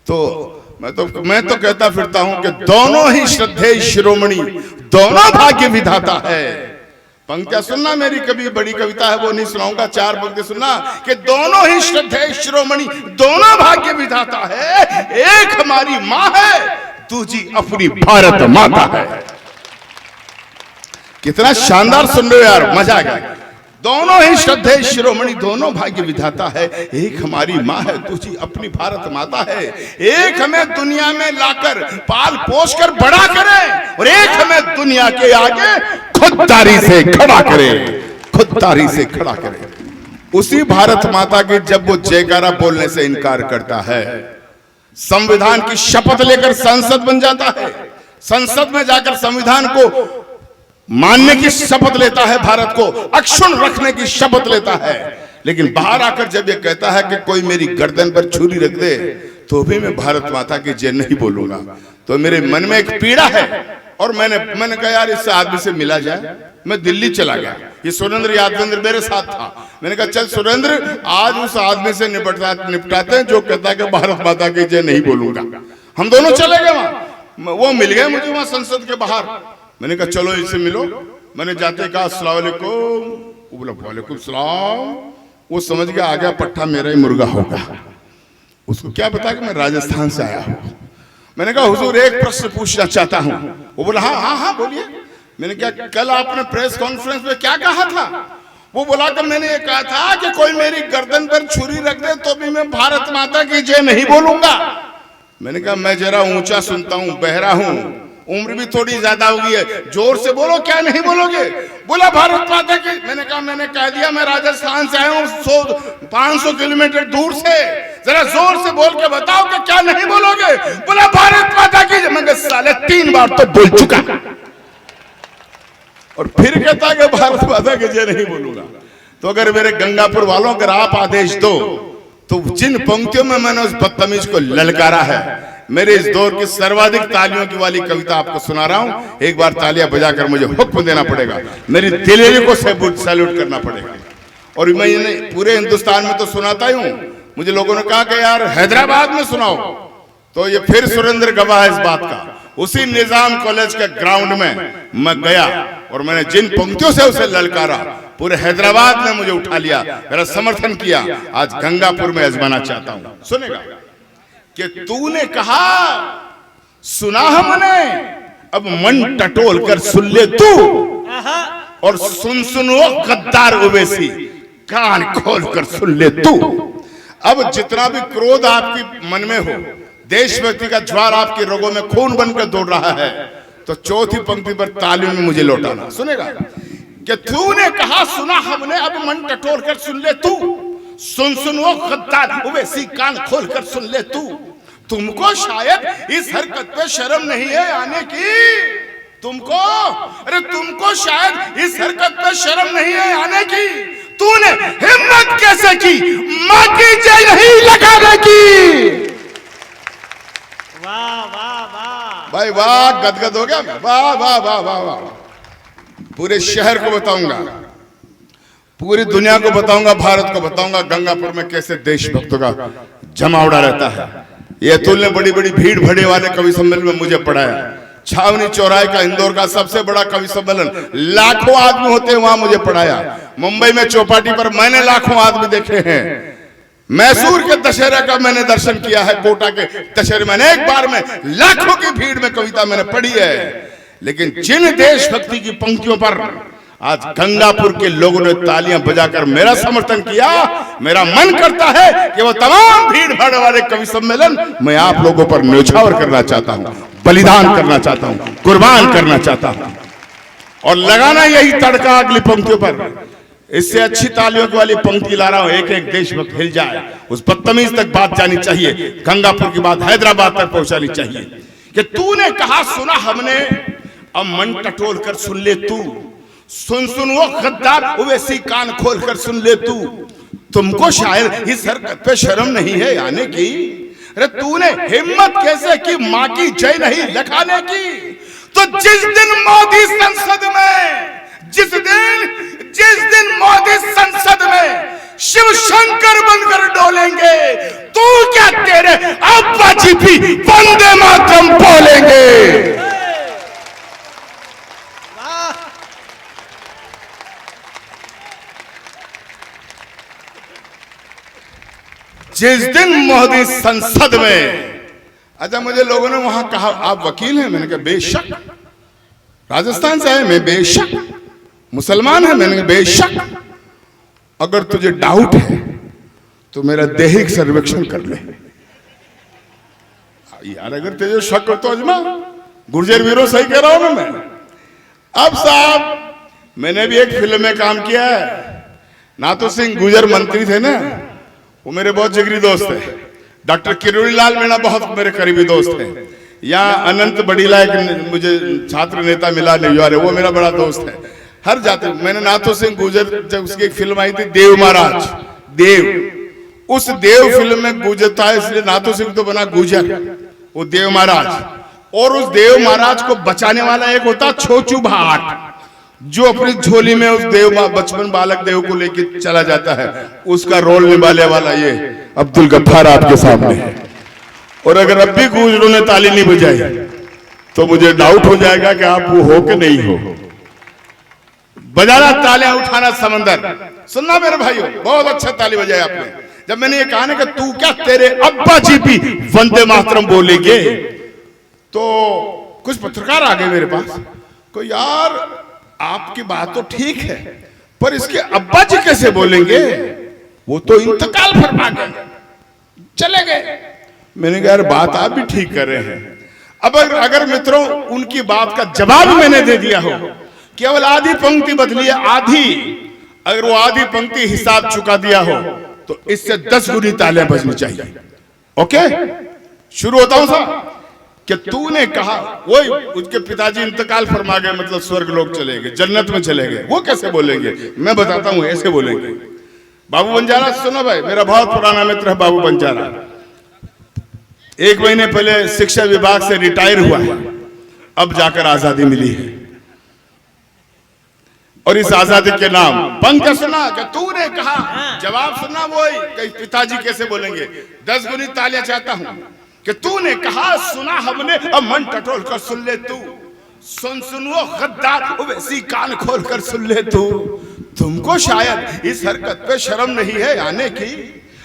तो मैं तो कहता फिरता हूं कि दोनों ही श्रद्धेय शिरोमणि, दोनों भाग्य विधाता है। पंक्तियां सुनना मेरी, कभी बड़ी कविता है वो नहीं सुनाऊंगा, 4 पंक्ति सुनना कि दोनों ही श्रद्धेय शिरोमणि, दोनों भाग्य विधाता है, एक हमारी मां है, दूजी अपनी भारत माता है। कितना शानदार सुन रहे हो यार, मजा आ गया। दोनों ही श्रद्धेय शिरोमणि, दोनों भाग्य विधाता है, एक हमारी मां है, दूसरी अपनी भारत माता है। एक हमें दुनिया में लाकर पाल पोस कर बड़ा करे, और एक हमें दुनिया के आगे खुददारी से खड़ा करे, खुददारी से खड़ा करे। उसी भारत माता की जब वो जयकारा बोलने से इनकार करता है, संविधान की शपथ लेकर सांसद बन जाता है, संसद में जाकर संविधान को मानने की शपथ लेता है, भारत को अक्षुण्ण रखने की शपथ लेता है, लेकिन बाहर आकर जब ये कहता है कि कोई मेरी गर्दन पर छुरी रख दे तो भी मैं भारत माता की जय नहीं बोलूंगा, तो मेरे मन में एक पीड़ा है। और मैंने कहा यार इस आदमी से मिला जाए। मैं दिल्ली चला गया, ये सुरेंद्र यादवेंद्र मेरे साथ था। मैंने कहा चल सुरेंद्र आज उस आदमी से निपटाते हैं जो कहता है कि भारत माता की जय नहीं बोलूंगा। हम दोनों चले गए वहां, वो मिल गए मुझे वहां संसद के बाहर। मैंने कहा चलो इससे मिलो। मैंने जाते कहा अस्सलाम वालेकुम, वो बोला वालेकुम सलाम। वो समझ गया आ गया पट्टा मेरा ही मुर्गा होगा। उसको क्या पता कि मैं राजस्थान से आया हूँ। मैंने कहा हुजूर एक प्रश्न पूछना चाहता हूँ। वो बोला हाँ हाँ हाँ बोलिए। मैंने कहा कल आपने प्रेस कॉन्फ्रेंस में क्या कहा था? वो बोला कि मैंने ये कहा था कि कोई मेरी गर्दन पर छुरी रख दे तो भी मैं भारत माता की जय नहीं बोलूंगा। मैंने कहा मैं जरा ऊंचा सुनता हूँ, बहरा हूँ, उम्र भी थोड़ी ज्यादा होगी है, जोर से बोलो क्या नहीं बोलोगे? बोला भारत माता की। मैंने कहा मैंने कह दिया मैं राजस्थान से आया हूँ 500 किलोमीटर दूर से, जरा जोर से बोल के बताओ कि क्या नहीं बोलोगे? बोला भारत माता की। मैंने साले 3 बार तो बोल चुका, और फिर कहता कि भारत माता की जय नहीं बोलूंगा। तो अगर मेरे गंगापुर वालों अगर आप आदेश दो तो जिन पंक्तियों में मैंने उस बदतमीज को ललकारा है, मेरे इस दौर की सर्वाधिक तालियों की वाली कविता आपको सुना रहा हूं। एक बार तालियां बजाकर मुझे हुक्म देना पड़ेगा, मेरी दिलेरी को सैल्यूट करना पड़ेगा। और मैं पूरे हिंदुस्तान में तो सुनाता ही हूं। मुझे लोगों ने कहा कि यार हैदराबाद में सुनाओ, तो ये फिर सुरेंद्र गवाह है इस बात का। उसी निजाम कॉलेज के ग्राउंड में मैं गया और मैंने जिन पंक्तियों से उसे ललकारा, पूरे हैदराबाद ने मुझे उठा लिया, मेरा समर्थन किया। आज गंगापुर में आजमाना चाहता हूं। सुनेगा कि तूने कहा सुना हमने, अब मन टटोल कर सुन ले तू, और सुन वो गद्दार ओवैसी, कान खोल कर सुन ले तू। अब जितना भी क्रोध आपके मन में हो, देशभक्ति का ज्वार आपके रगों में खून बनकर दौड़ रहा है, तो चौथी पंक्ति पर तालियों में मुझे लौटाना। सुनेगा कि तूने कहा सुना हमने, अब मन टटोल कर सुन ले तू, सुन वो गद्दार ओवैसी, कान खोल कर सुन ले तू। तुमको शायद इस हरकत पे शर्म नहीं है आने की, तुमको शायद इस हरकत पे शर्म नहीं है आने की। तूने हिम्मत कैसे की मां की जय नहीं लगाने की? वाह वाह वाह भाई वाह, गदगद हो गया। वाह वाह वाह वाह वाह। पूरे शहर को बताऊंगा, पूरी दुनिया को बताऊंगा, भारत को बताऊंगा गंगापुर में कैसे देशभक्तों का जमावड़ा रहता है। ये अतुल ने बड़ी बड़ी भीड़ भरे वाले कवि सम्मेलन में मुझे पढ़ाया। छावनी चौराहे का इंदौर का सबसे बड़ा कवि सम्मेलन, लाखों आदमी होते हैं, वहां मुझे पढ़ाया। मुंबई में चौपाटी पर मैंने लाखों आदमी देखे हैं। मैसूर के दशहरा का मैंने दर्शन किया है, कोटा के दशहरे में एक बार में लाखों की भीड़ में कविता मैंने पढ़ी है। लेकिन जिन देशभक्ति की पंक्तियों पर आज गंगापुर के लोगों ने तालियां बजाकर मेरा समर्थन किया। मेरा मन करता है कि वो तमाम भीड़ भाड़ वाले कवि सम्मेलन मैं आप लोगों पर न्यौछावर करना चाहता हूं, बलिदान करना चाहता हूं, कुर्बान करना चाहता हूं और लगाना यही तड़का अगली पंक्तियों पर। इससे अच्छी तालियों वाली पंक्ति ला रहा हूं, एक एक देशभक्त हिल जाए। उस बदतमीज तक बात जानी चाहिए, गंगापुर की बात हैदराबाद तक पहुंचानी चाहिए कि तूने कहा सुना हमने, अब मन टटोल कर सुन ले तू। सुन सुन वो गद्दार ओवैसी कान खोल कर सुन ले तू। तुमको शायद इस हरकत पे शर्म नहीं है आने की। अरे तूने हिम्मत कैसे की मां की जय नहीं लखाने की। तो जिस दिन मोदी संसद में, जिस दिन मोदी संसद में शिव शंकर बनकर डोलेंगे, तू क्या तेरे अब्बा जी भी वंदे मातरम बोलेंगे। जिस दिन मोदी संसद में, अच्छा मुझे लोगों ने वहां कहा आप वकील हैं, मैंने कहा बेशक। राजस्थान से आए, मैं बेशक। मुसलमान है, मैंने कहा बेशक। अगर तुझे डाउट है तो मेरा दैहिक सर्वेक्षण कर ले यार। अगर तुझे शक हो तो अजमा। गुर्जर वीरों सही कह रहा हूं ना मैं। अब साहब मैंने भी एक फिल्म में काम किया है। नाथू सिंह गुर्जर मंत्री थे ना, वो मेरे बहुत जिगरी दोस्त है। डॉक्टर किरोड़ी लाल मीणा बहुत मेरे करीबी दोस्त है। यहाँ अनंत बड़ीला एक मुझे छात्र नेता मिला नहीं, वो मेरा बड़ा दोस्त है। हर जाते मैंने नाथू सिंह गुर्जर, जब उसकी एक फिल्म आई थी देव महाराज, देव, उस देव फिल्म में गुर्जर था, इसलिए नाथू सिंह तो बना गुर्जर, वो देव महाराज। और उस देव महाराज को बचाने वाला एक होता छोचू भाट, जो अपनी झोली में उस देव बचपन बालक देव को लेकर चला जाता है। उसका रोल निभाने वाला ये अब्दुल गफ्फार आपके सामने है। और अगर अब भी गुर्जरों ने ताली नहीं बजाई तो मुझे डाउट हो जाएगा कि आप वो हो कि नहीं हो। बजाना, तालियां उठाना समंदर। सुनना मेरे भाइयों, बहुत अच्छा ताली बजाया आपने। जब मैंने ये कहा ना कि तू क्या तेरे अब्बा जी भी वंदे मातरम बोलेंगे, तो कुछ पत्रकार आ गए मेरे पास को, यार आपकी बात तो ठीक है पर इसके अब्बा जी कैसे बोलेंगे, वो तो इंतकाल फरमा गए, चले गए। मैंने कहा यार बात आप भी ठीक कर रहे हैं। अब अगर मित्रों उनकी बात का जवाब मैंने दे दिया हो, केवल आधी पंक्ति बदली है, आधी, अगर वो आधी पंक्ति हिसाब चुका दिया हो तो इससे 10 गुनी तालियां बजनी चाहिए। ओके, शुरू होता हूं साहब कि तूने कहा, वो उसके पिताजी इंतकाल फरमा गए, मतलब स्वर्ग लोग चले गए, जन्नत में चले गए, वो कैसे बोलेंगे? मैं बताता हूं, ऐसे बोलेंगे। बाबू बंजारा, सुनो भाई, मेरा बहुत पुराना मित्र है बाबू बंजारा। 1 महीने पहले शिक्षा विभाग से रिटायर हुआ है, अब जाकर आजादी मिली है। और इस आजादी के नाम पंक्ति सुना कि तूने कहा, जवाब सुना वही, पिताजी कैसे बोलेंगे। 10 गुनी तालियां चाहता हूं कि तूने कहा सुना हमने, अब मन टटोल कर सुन ले तू। सुन सुन वो गद्दार वैसी कान खोल कर सुन ले तू। तुमको शायद इस हरकत पे शर्म नहीं है आने की।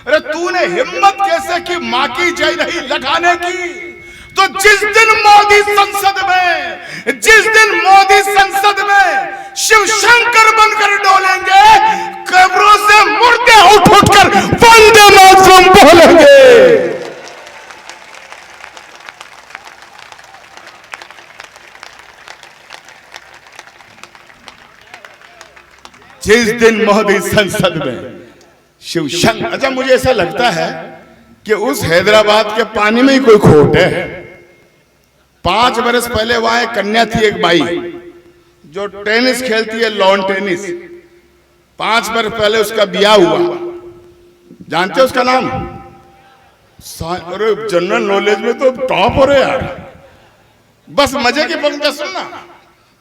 अरे तूने हिम्मत कैसे की मां की जय नहीं लगाने की। तो जिस दिन मोदी संसद में शिव शंकर बनकर डोलेंगे, कब्रों से मुर्दे उठ उठकर वंदे मातरम बोलेंगे। जिस दिन मोदी संसद में शिव शंकर, अच्छा मुझे ऐसा लगता है कि उस हैदराबाद के पानी में ही कोई खोट है। 5 बरस पहले वहां एक कन्या थी, एक बाई जो टेनिस खेलती है, लॉन टेनिस। 5 बरस पहले उसका ब्याह हुआ। जानते हो उसका नाम? अरे जनरल नॉलेज में तो टॉप हो रहे यार। बस मजे की पंक्ति सुनना।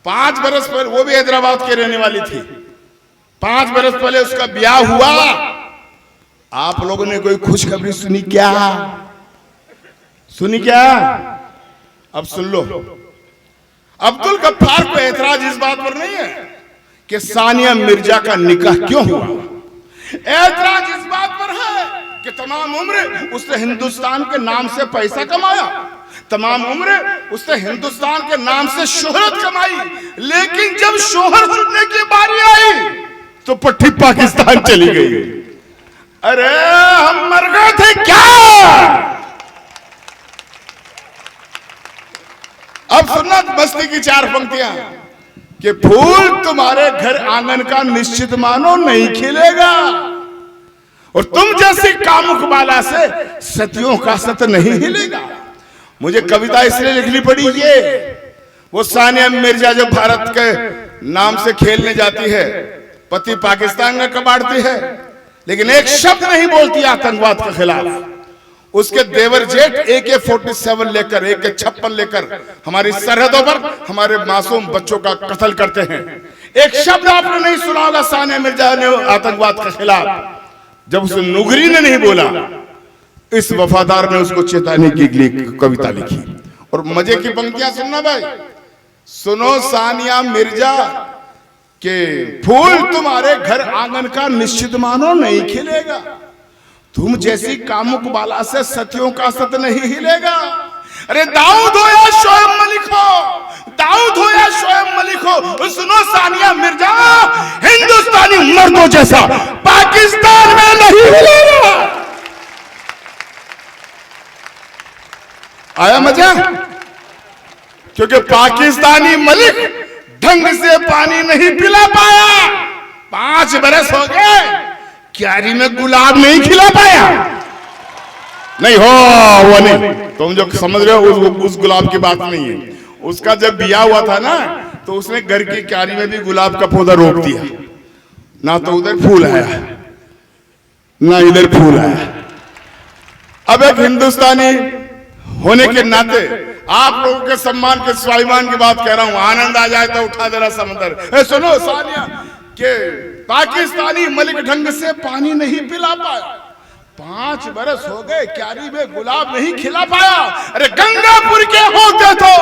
5 बरस पहले, वो भी हैदराबाद की रहने वाली थी। 5 बरस पहले उसका ब्याह हुआ। आप लोगों ने कोई खुशखबरी सुनी क्या? सुनी क्या? अब सुन लो। अब्दुल गफ्फार को ऐतराज इस बात पर नहीं है कि सानिया मिर्जा का निकाह क्यों हुआ। ऐतराज इस बात पर है कि तमाम उम्र उसने हिंदुस्तान के नाम से पैसा कमाया, तमाम उम्र उसने हिंदुस्तान के नाम से शोहरत कमाई, लेकिन जब शोहर चुनने की बारी आई तो पट्टी पाकिस्तान चली गई। अरे हम मर गए थे क्या? अब सुनना बस्ती की 4 पंक्तियां कि फूल तुम्हारे घर आंगन का निश्चित मानो नहीं खिलेगा, और तुम जैसी कामुक बाला से सतियों का सत नहीं हिलेगा। मुझे कविता इसलिए लिखनी पड़ी, ये वो सानिया मिर्जा जो भारत के नाम से खेलने जाती है, पति पाकिस्तान में कबाड़ती है, लेकिन एक शब्द नहीं बोलती आतंकवाद के खिलाफ। उसके देवर जेठ AK-47 लेकर, AK-56 लेकर हमारी सरहदों पर हमारे मासूम बच्चों का कत्ल करते हैं। एक शब्द आपने नहीं सुना होगा सानिया मिर्जा ने आतंकवाद के खिलाफ। जब उस नुगरी ने नहीं बोला, इस वफादार ने उसको चेताने के लिए कविता लिखी। और मजे की पंक्तियां सुनना भाई, सुनो सानिया मिर्जा के फूल तुम्हारे घर आंगन का निश्चित मानो नहीं खिलेगा, तुम जैसी कामुक बाला से सतियों का सत नहीं हिलेगा। अरे दाऊद हो या शोएब मलिक हो, दाऊद हो या शोएब मलिक हो, सुनो सानिया मिर्जा, हिंदुस्तानी मर्दों जैसा पाकिस्तान में नहीं हिलेगा। आया मजा? क्योंकि पाकिस्तानी मलिक ढंग से पानी नहीं पिला पाया। 5 बरस हो गए, क्यारी में गुलाब नहीं खिला पाया। नहीं हो, वो नहीं, तुम जो समझ रहे हो उस गुलाब की बात नहीं है। उसका जब ब्याह हुआ था ना, तो उसने घर की क्यारी में भी गुलाब का पौधा रोक दिया, ना तो उधर फूल आया ना इधर फूल आया। अब एक हिंदुस्तानी होने के नाते आप लोगों के सम्मान के स्वाभिमान की बात कह रहा हूं। आनंद आ जाए तो उठा दे रहा समंदर। सुनो सानिया के पाकिस्तानी मलिक ढंग से पानी नहीं पिला पाया, 5 बरस हो गए, क्यारी में गुलाब नहीं खिला पाया। अरे गंगापुर के होते तो,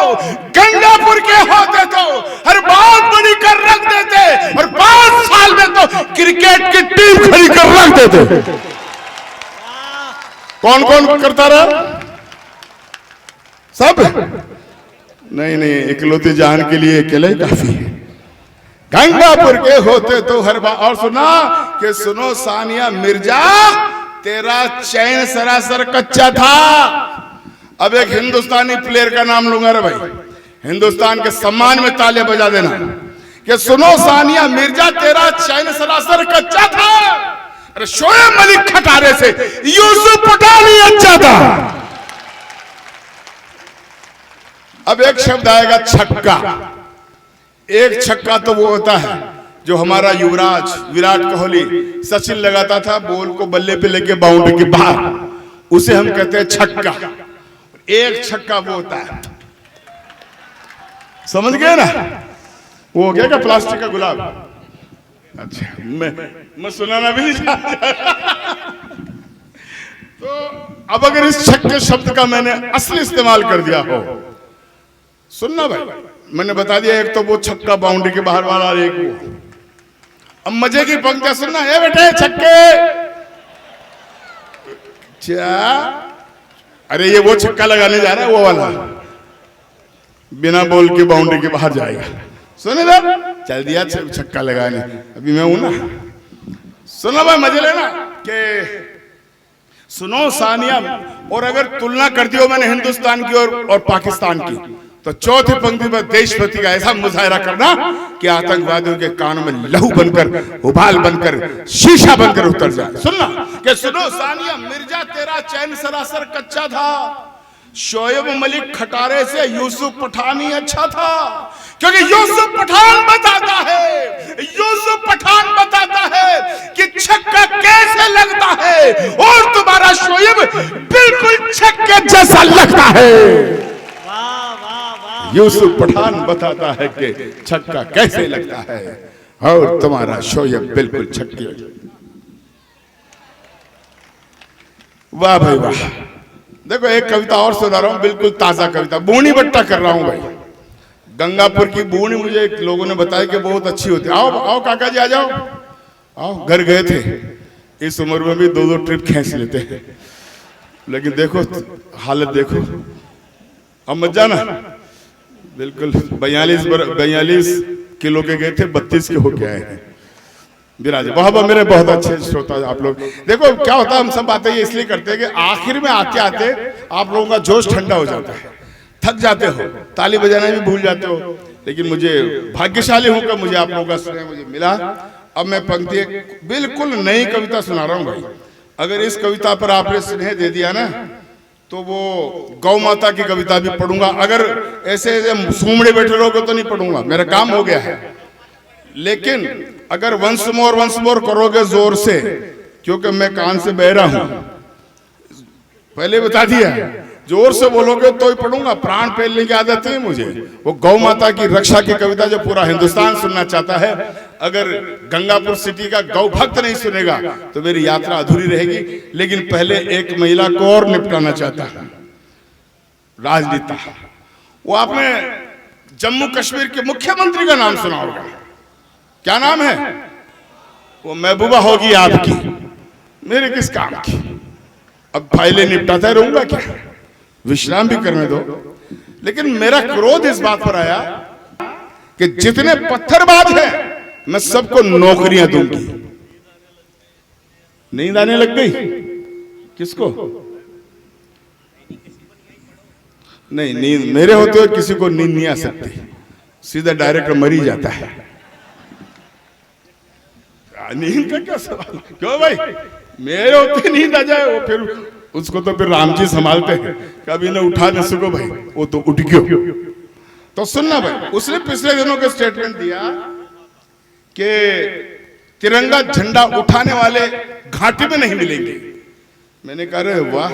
गंगापुर के होते तो हर बात बड़ी कर रख देते, और 5 साल में तो क्रिकेट की टीम खड़ी कर रख देते। कौन कौन करता रहा? सब नहीं नहीं, इकलौती जान के लिए अकेले ही काफी है। गंगापुर के होते तो हर बार। और सुना कि सुनो सानिया मिर्जा, तेरा चैन सरासर कच्चा था। अब एक हिंदुस्तानी प्लेयर का नाम लूंगा रे भाई, हिंदुस्तान के सम्मान में तालियां बजा देना कि सुनो सानिया मिर्जा, तेरा चैन सरासर कच्चा था। अरे शोएब मलिक खटारे से यूसुफ पठान ही अच्छा था। अब एक शब्द आएगा छक्का। एक छक्का तो वो होता है जो हमारा युवराज विराट कोहली, सचिन लगाता था बॉल को बल्ले पे लेके बाउंड्री के बाहर, उसे हम कहते हैं छक्का। एक छक्का वो होता है, समझ गए ना? वो हो गया क्या प्लास्टिक का गुलाब? अच्छा, मैं सुनाना भी नहीं चाहता। तो अब अगर इस छक्के शब्द का मैंने असली इस्तेमाल कर दिया हो, सुनना भाई, मैंने बता दिया, एक तो वो छक्का बाउंड्री के बाहर वाला, एक वो। अब मजे की पंक्तियां सुनना है बेटे, छक्के क्या? अरे ये वो छक्का लगाने जा रहा है, वो वाला बिना बॉल के बाउंड्री के बाहर जाएगा। सुने ना, चल दिया छक्का लगाने, अभी मैं हूं ना। सुनो भाई, मजे लेना कि सुनो सानिया। और अगर तुलना कर दी हो मैंने हिंदुस्तान की और पाकिस्तान की, तो चौथी पंक्ति पर देशभक्ति का ऐसा मुजाहरा करना कि आतंकवादियों के कानों में लहू बनकर, उबाल बनकर, शीशा बनकर उतर जाए। सुनना कि सुनो सानिया मिर्जा, तेरा चैन सरासर कच्चा था। शोएब मलिक खटारे से यूसुफ पठान ही अच्छा था। क्योंकि यूसुफ पठान बताता है, यूसुफ पठान बताता है कि छक्का कैसे लगता है, और तुम्हारा शोएब बिल्कुल छक्के जैसा लगता है। यूसुफ पठान बताता है कि छक्का कैसे लगता है, और तुम्हारा शोएब बिल्कुल छक्के। वाह भाई वाह। देखो एक कविता और सुना रहा हूं, बिल्कुल ताजा कविता, बूनी बट्टा कर रहा हूं भाई। गंगापुर की बूनी मुझे लोगों ने बताया कि बहुत अच्छी होती है। आओ आओ काका जी, आ जाओ, आओ। घर गए थे, इस उम्र में भी 2-2 ट्रिप खींच लेते हैं, लेकिन देखो हालत देखो। अब मत जाना, बिल्कुल 42 किलो के गए थे, 32 के होके आए हैं। विराज बहुत मेरे बहुत अच्छे श्रोता आप लोग। देखो क्या होता है, हम सब बातें ये इसलिए करते हैं कि आखिर में आते आते आप लोगों का जोश ठंडा हो जाता है, थक जाते हो, ताली बजाना भी भूल जाते हो। लेकिन मुझे भाग्यशाली हूं कि मुझे आप लोगों का स्नेह मुझे मिला। अब मैं पंक्ति एक बिल्कुल नई कविता सुना रहा हूं भाई। अगर इस कविता पर आपने स्नेह दे दिया ना तो वो गौ माता की कविता भी पढ़ूंगा। अगर ऐसे सूमड़े बैठे रहोगे तो नहीं पढ़ूंगा, मेरा काम हो गया है। लेकिन अगर वंस मोर करोगे जोर से, क्योंकि मैं कान से बहरा हूं, पहले बता दिया, जोर से बोलोगे तो ही पढ़ूंगा। प्राण फैलने की आदत है मुझे। वो गौ माता की रक्षा की कविता जो पूरा हिंदुस्तान सुनना चाहता है, अगर गंगापुर सिटी का गौ भक्त नहीं सुनेगा तो मेरी यात्रा अधूरी रहेगी। लेकिन पहले एक महिला को और निपटाना चाहता है, राजनीता। वो आपने जम्मू कश्मीर के मुख्यमंत्री का नाम सुना होगा, क्या नाम है? वो महबूबा होगी आपकी, मेरे किस काम की। अब फाइलें निपटाता रहूंगा क्या? विश्राम भी करने दो। लेकिन मेरा क्रोध इस बात पर आया कि जितने पत्थरबाज हैं मैं सबको नौकरियां दूंगी। नींद आने लग गई किसको? नहीं, नींद मेरे होते हुए किसी को नींद नहीं आ सकती, सीधा डायरेक्ट मर ही जाता है। नींद का क्या सवाल? क्यों भाई, मेरे होते नींद आ जाए वो फिर उसको तो फिर राम जी संभालते हैं, कभी ना उठा न सको भाई, वो तो उठ गयो। तो सुनना भाई, उसने पिछले दिनों के स्टेटमेंट दिया कि तिरंगा झंडा उठाने वाले घाटी में नहीं मिलेंगे। मैंने कहा रे वाह,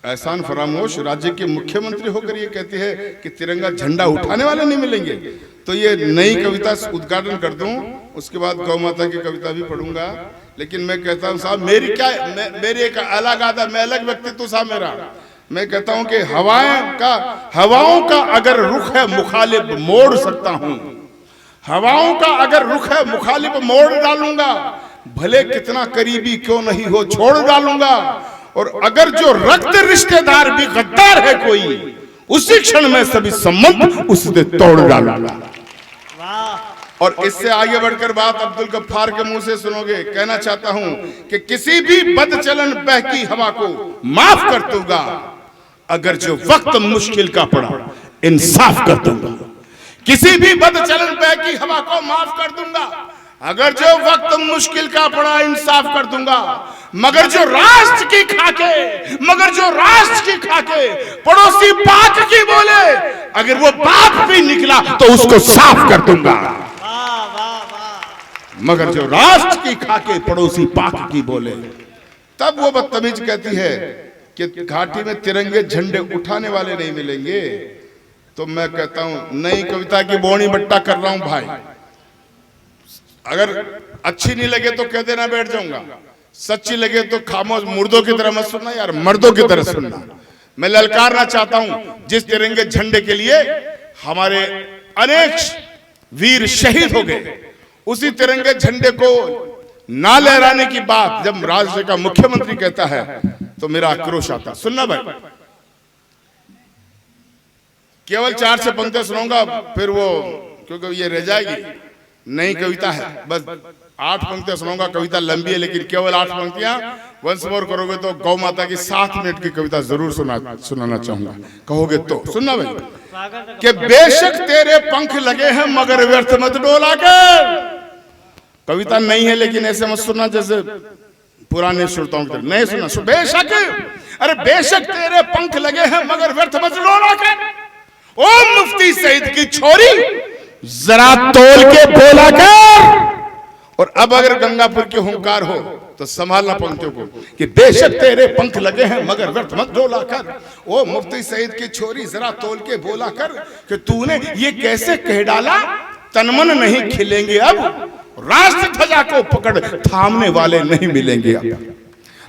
एहसान फरामोश राज्य के मुख्यमंत्री होकर ये कहते हैं कि तिरंगा झंडा उठाने वाले नहीं मिलेंगे। तो ये नई कविता उद्घाटन कर दूं, उसके बाद गौ माता की कविता भी पढ़ूंगा। लेकिन मैं कहता हूं साहब, मेरी एक अलग आदत, मैं अलग व्यक्तित्व साहब मेरा। मैं कहता हूं कि हवाओं का अगर रुख है मुखालिफ मोड़ सकता हूं, हवाओं का अगर रुख है मुखालिफ मोड़ डालूंगा, भले कितना करीबी क्यों नहीं हो छोड़ डालूंगा। और अगर जो रक्त रिश्तेदार भी गद्दार है कोई, उसी क्षण में सभी संबंध उससे तोड़ डालूंगा। और इससे आगे बढ़कर बात अब्दुल गफ्फार के मुंह से सुनोगे। कहना चाहता हूं कि किसी भी बदचलन बहकी हवा को माफ कर दूंगा, अगर जो वक्त मुश्किल का पड़ा इंसाफ कर दूंगा। किसी भी बदचलन बहकी हवा को माफ कर दूंगा, अगर जो वक्त मुश्किल का पड़ा इंसाफ कर दूंगा। मगर जो राष्ट्र की खाके पड़ोसी पाक की बोले, अगर वो बाप भी निकला तो उसको साफ कर दूंगा। मगर जो राष्ट्र की खाके पड़ोसी पाक की बोले, तब वो बदतमीज कहती है कि घाटी में तिरंगे झंडे उठाने वाले नहीं मिलेंगे। तो मैं कहता हूं नई कविता की बोनी बट्टा कर रहा हूं भाई। अगर अच्छी नहीं लगे तो कह देना, बैठ जाऊंगा। सच्ची लगे तो खामोश, मुर्दों की तरह मत सुनना यार, मर्दों की तरह सुनना। मैं ललकारना चाहता हूं, जिस तिरंगे झंडे के लिए हमारे अनेक वीर शहीद हो गए, उसी तिरंगे झंडे को ना लहराने की बात जब राज्य का मुख्यमंत्री कहता है तो मेरा आक्रोश आता। सुनना भाई, केवल 4 से पंक्तियां सुनाऊंगा, फिर वो क्योंकि ये रह जाएगी, नई कविता है, बस 8 पंक्तियां सुनाऊंगा। कविता लंबी है लेकिन केवल 8 पंक्तियां। वंस मोर करोगे तो गौ माता की 7 मिनट की कविता जरूर सुनाना चाहूंगा, कहोगे तो। सुनना भाई कि बेशक तेरे पंख लगे हैं मगर व्यर्थ मत डोला कर। कविता नहीं है लेकिन ऐसे मत सुनना जैसे पुराने श्रोताओं की तरह, नहीं सुनना। बेशक, अरे बेशक तेरे पंख लगे हैं मगर व्यर्थ मत डोला कर। ओ मुफ्ती सईद की छोरी जरा तोल के बोला कर। और अब अगर गंगापुर के हुंकार हो तो संभालना पंक्तियों को कि बेशक तेरे पंख लगे हैं मगर व्यर्थ मत डोला कर। ओ मुफ्ती सईद की छोरी जरा तोल के बोला कर कि तूने ये कैसे कह डाला, तनमन नहीं खिलेंगे अब, राष्ट्र ध्वजा को पकड़ थामने वाले नहीं मिलेंगे अब।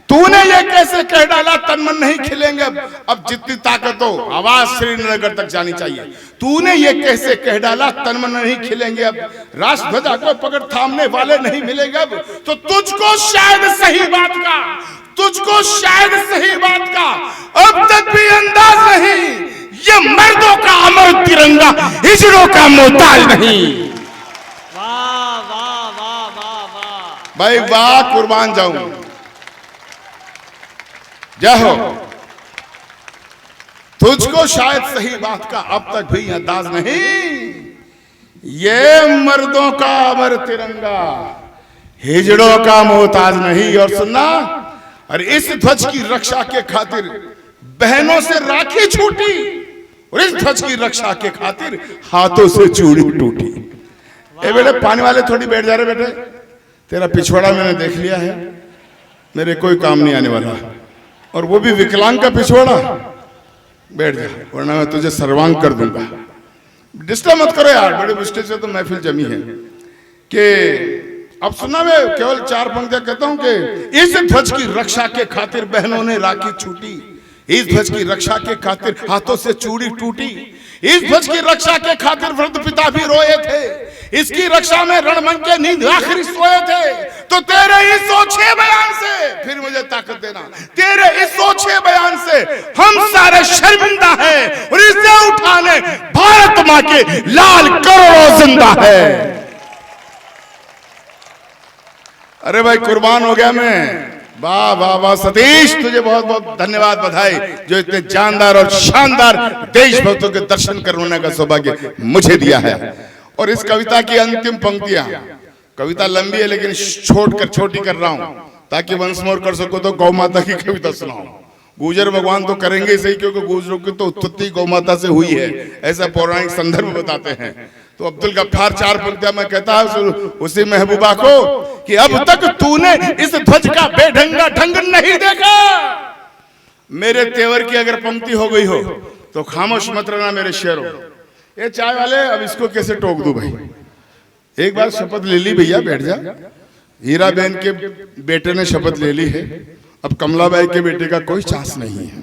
तूने ये कैसे कह डाला, तनमन नहीं खिलेंगे अब जितनी ताकत हो आवाज श्रीनगर तक जानी चाहिए। तूने ये कैसे कह डाला, तनमन नहीं खिलेंगे अब, राष्ट्र ध्वजा को पकड़ थामने वाले नहीं मिलेंगे अब। तो तुझको शायद सही बात का अब तक भी अंदाज नहीं, ये मर्दों का अमर तिरंगा हिजड़ों का मोहताज नहीं। वाह वाह वाह वाह वाह भाई वाह, कुर्बान जाऊं। जय हो। तुझको शायद सही बात का अब तक भी अंदाज नहीं, ये मर्दों का अमर तिरंगा हिजड़ों का मोहताज नहीं। और सुनना, और इस ध्वज की रक्षा के खातिर बहनों से राखी छूटी, और इस ध्वज की रक्षा के खातिर हाथों से चूड़ी टूटी। ए बेटे, पानी वाले थोड़ी बैठ जा रहे बेटे, तेरा पिछवाड़ा मैंने देख लिया है, मेरे कोई काम नहीं आने वाला, और वो भी विकलांग का पिछवाड़ा। बैठ जा, वरना मैं तुझे सर्वांग कर दूंगा। डिस्टर्ब मत करो यार, बड़ी मुश्किल से तो महफिल जमी है। कि अब सुना, मैं केवल 4 पंक्तियां कहता हूं कि इस ध्वज की रक्षा के खातिर बहनों ने राखी छूटी, इस ध्वज की रक्षा के खातिर हाथों से चूड़ी टूटी, इस ध्वज की रक्षा के खातिर वृद्ध पिता भी रोए थे, इसकी रक्षा में रणमंच के नींद आखिरी सोए थे। तो तेरे इस ओछे बयान से, फिर मुझे ताकत देना, तेरे इस ओछे बयान से हम सारे शर्मिंदा हैं, और इसे उठाने भारत मां के लाल करोड़ों जिंदा है। अरे भाई, कुर्बान हो गया मैं। वाह वाह वाह सतीश, तुझे बहुत बहुत धन्यवाद, बधाई, जो इतने जानदार और शानदार देशभक्तों के दर्शन करवाने का सौभाग्य मुझे दिया है। और इस कविता की अंतिम पंक्तियां, कविता लंबी है लेकिन छोटी कर रहा हूं ताकि वंस मोर कर सको तो गौ माता की कविता सुनाऊं। गुजर भगवान तो करेंगे सही, क्योंकि गुजरों की तो उत्पत्ति गौ माता से हुई है, ऐसा पौराणिक संदर्भ बताते हैं। तो अब्दुल गफ्फार 4 पंक्तियां मैं कहता हूं उसी महबूबा को कि अब तक तूने इस ध्वज का बेढंगा ढंग नहीं देखा। मेरे तेवर की अगर पंक्ति हो गई हो तो खामोश मत रहना मेरे शेरों। ये चाय वाले, अब इसको कैसे टोक दूं भाई? एक बार शपथ ले ली भैया, बैठ जा। हीरा बहन के बेटे ने शपथ ले ली है, अब कमलाबाई के बेटे का कोई चांस नहीं है।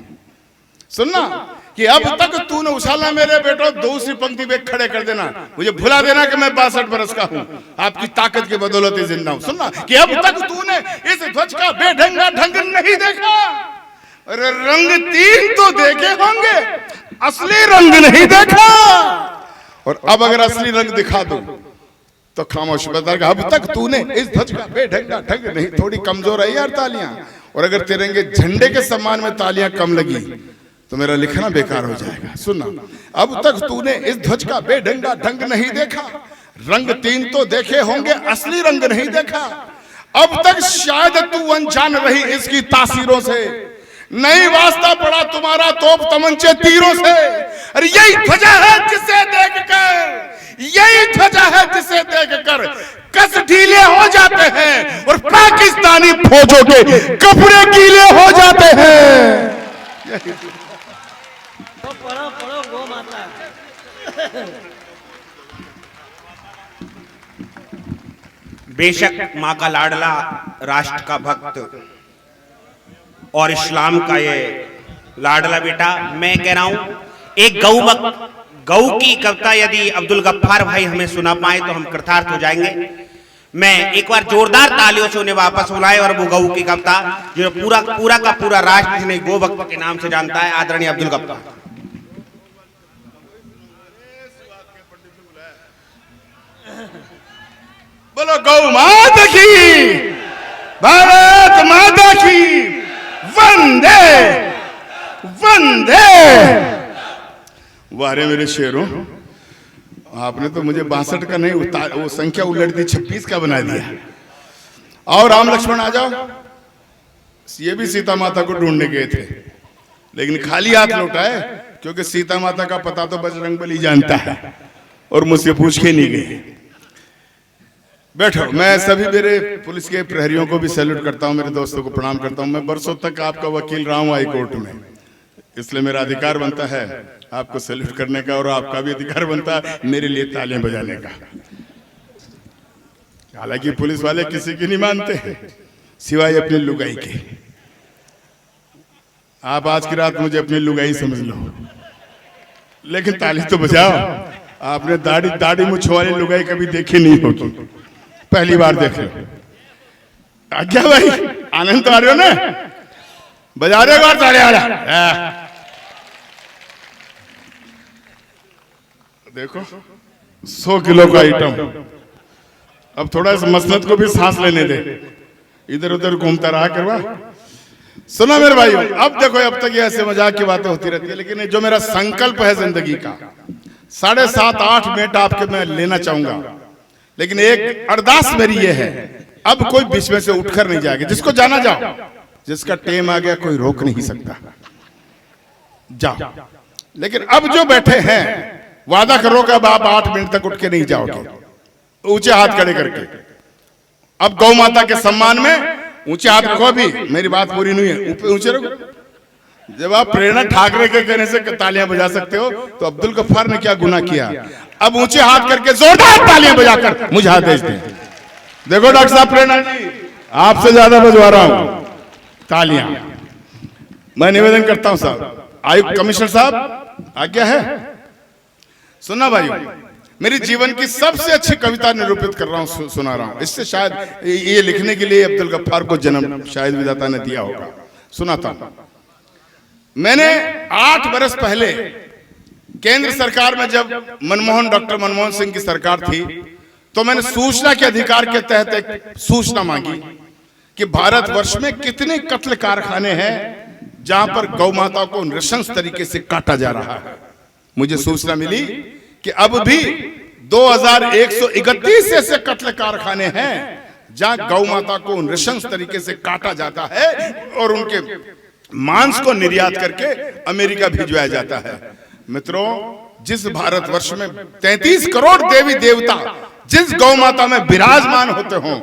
सुनना कि अब तक तूने उछालना मेरे बेटो, दूसरी पंक्ति पे खड़े कर देना, मुझे भुला देना कि मैं 62 बरस का हूं, आपकी ताकत की बदौलत ही जिंदा हूं। सुनना कि अब तक तूने इस ध्वज का बेढंगा ढंग नहीं देखा। अरे रंग 3 तो देखे होंगे, असली रंग नहीं देखा। और अब अगर असली रंग दिखा दूं तो खामोश बता, अब तक तूने इस ध्वज का बेढंगा ढंग नहीं। थोड़ी कमजोर है यार तालियां, और अगर तिरंगे झंडे के सम्मान में तालियां कम लगी तो मेरा लिखना बेकार हो जाएगा। सुनना, अब तक तूने इस ध्वज का बेढंगा ढंग नहीं देखा, रंग 3 तो देखे होंगे, असली रंग नहीं देखा। अब तक शायद तू अनजान रही इसकी तासीरों से, नहीं वास्ता पड़ा तुम्हारा तोप तमंचे तीरों से। अरे यही ध्वजा है जिसे देखकर, यही ध्वजा है जिसे देखकर कस ढीले हो जाते हैं और पाकिस्तानी फौजों के कपड़े गीले हो जाते हैं। पढ़ो पढ़ो गौ माता। बेशक माँ का लाडला, राष्ट्र का भक्त और इस्लाम का ये लाडला बेटा, मैं कह रहा हूं एक गौ की कविता यदि अब्दुल गफ्फार भाई हमें सुना पाए तो हम कृतार्थ हो जाएंगे। मैं एक बार जोरदार तालियों से उन्हें वापस बुलाए, और वो गौ की कविता जो पूरा का पूरा राष्ट्र जिन्हें गो भक्त के नाम से जानता है, आदरणीय अब्दुल गफ्फार। बोलो गौ माता की, भारत माता की, वंदे वंदे। वारे मेरे शेरों, आपने तो मुझे 62 का नहीं, वो संख्या उलट दी, 26 का बना दिया। और राम लक्ष्मण आ जाओ। ये भी सीता माता को ढूंढने गए थे, लेकिन खाली हाथ लौटाए, क्योंकि सीता माता का पता तो बजरंगबली जानता है, और मुझसे पूछ के नहीं गए। बैठो। मैं सभी मेरे पुलिस के प्रहरियों को भी सैल्यूट करता हूं, मेरे दोस्तों को प्रणाम करता हूं। मैं बरसों तक आपका वकील रहा हूं हाई कोर्ट में, इसलिए मेरा अधिकार बनता है आपको सैल्यूट करने का, और आपका भी अधिकार बनता है मेरे लिए तालियां बजाने का। हालांकि पुलिस वाले किसी की नहीं मानते हैं सिवाय अपनी लुगाई के। आप आज की रात मुझे अपनी लुगाई समझ लो, लेकिन ताली तो बजाओ। आपने दाढ़ी मुछ वाली लुगाई कभी देखी नहीं होगी, पहली बार देख लो। आज्ञा भाई, आनंद तो आ रहे हो ना? बजा रहे हो ताली? देखो 100 किलो का आइटम। अब थोड़ा इस मसनद को भी सांस लेने दे, इधर उधर घूमता रहा करवा। सुना मेरे भाइयों, अब देखो, अब तक ये ऐसे मजाक की बातें होती रहती है, लेकिन जो मेरा संकल्प है जिंदगी का 7.5-8 मिनट आपके मैं लेना चाहूंगा, लेकिन एक अरदास मेरी ये है, अब कोई बीच में से उठकर नहीं जाएगा। जिसको जाना जाओ, जिसका टेम आ गया कोई रोक नहीं सकता, जाओ। लेकिन अब जो बैठे हैं, वादा करो कि अब आप 8 मिनट तक उठ के नहीं जाओगे, ऊंचे हाथ खड़े करके। अब गौ माता के सम्मान में ऊंचे हाथ रखो। अभी मेरी बात पूरी नहीं है, ऊंचे रखो। जब आप प्रेरणा ठाकरे के कहने से तालियां बजा सकते हो, तो अब्दुल गफ्फार ने क्या गुनाह किया। अब ऊंचे हाथ करके जोरदार तालियां बजाकर मुझे हाथ भेज दें। देखो डॉक्टर साहब, प्रेरणा जी आपसे ज्यादा बजवा रहा हूं तालियां। मैं निवेदन करता हूं साहब, आयुक्त कमिश्नर साहब आज्ञा है। सुना भाई, मेरी जीवन की सबसे अच्छी कविता निरूपित कर रहा हूं, सुना रहा हूं। इससे शायद ये लिखने के लिए अब्दुल गफ्फार को जन्म शायद विधाता ने दिया होगा। सुनाता हूं। मैंने 8 बरस पहले केंद्र सरकार में जब डॉक्टर मनमोहन सिंह की सरकार थी, तो मैंने सूचना के अधिकार के तहत एक सूचना मांगी कि भारतवर्ष में कितने कत्ल कारखाने हैं जहां पर गौ माता को नृशंस तरीके से काटा जा रहा है। मुझे सूचना मिली कि अब भी 2131 ऐसे कत्ल कारखाने हैं जहां गौ माता को नृशंस तरीके से काटा जाता है और उनके मांस को निर्यात करके अमेरिका भिजवाया जाता है। मित्रों, जिस भारतवर्ष में 33 करोड़ देवी देवता जिस गौ माता में विराजमान होते हों,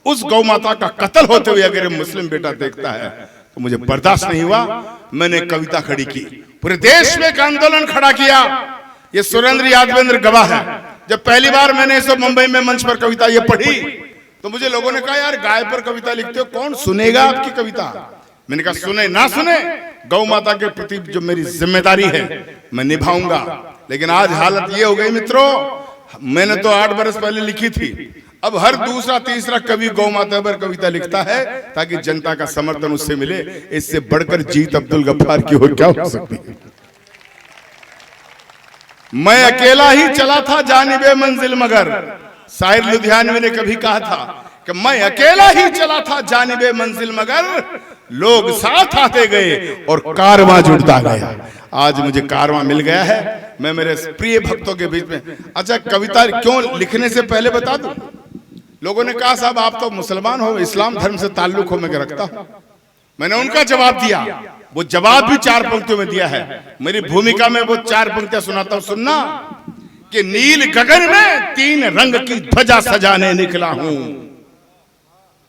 उस गौ माता का कत्ल होते हुए अगर मुस्लिम बेटा देखता है तो मुझे बर्दाश्त नहीं हुआ। मैंने कविता खड़ी की, पूरे देश में एक आंदोलन खड़ा किया। ये सुरेंद्र यादवेंद्र गवाह है। जब पहली बार मैंने इस मुंबई में मंच पर कविता ये पढ़ी, तो मुझे लोगों ने कहा, यार गाय पर कविता लिखते हो, कौन सुनेगा आपकी कविता। मैंने कहा, सुने ना सुने, गौ माता के प्रति जो मेरी जिम्मेदारी है मैं निभाऊंगा। लेकिन आज हालत ये हो गई मित्रों, मैंने तो 8 बरस पहले लिखी थी, अब हर दूसरा तीसरा कवि गौ माता पर कविता लिखता है ताकि जनता का समर्थन उससे मिले। इससे बढ़कर जीत अब्दुल गफ्फार की हो क्या हो सकती है। मैं अकेला ही चला था जानिबे मंजिल मगर, शायर लुधियानवी ने कभी कहा था कि मैं अकेला ही चला था जानिबे मंजिल मगर, लोग साथ आते गए और कारवां जुड़ता गया। आज मुझे कारवां मिल गया है, मैं मेरे प्रिय भक्तों के बीच में। अच्छा, कविता क्यों लिखने से पहले बता दूं, लोगों ने कहा साहब आप तो मुसलमान हो, इस्लाम धर्म से ताल्लुक हो, मैं रखता हूं। मैंने उनका जवाब दिया, वो जवाब भी 4 पंक्तियों में दिया है। मेरी भूमिका में वो 4 पंक्तियां सुनाता हूं, सुनना। कि नील गगन में 3 रंग की ध्वजा सजाने निकला हूं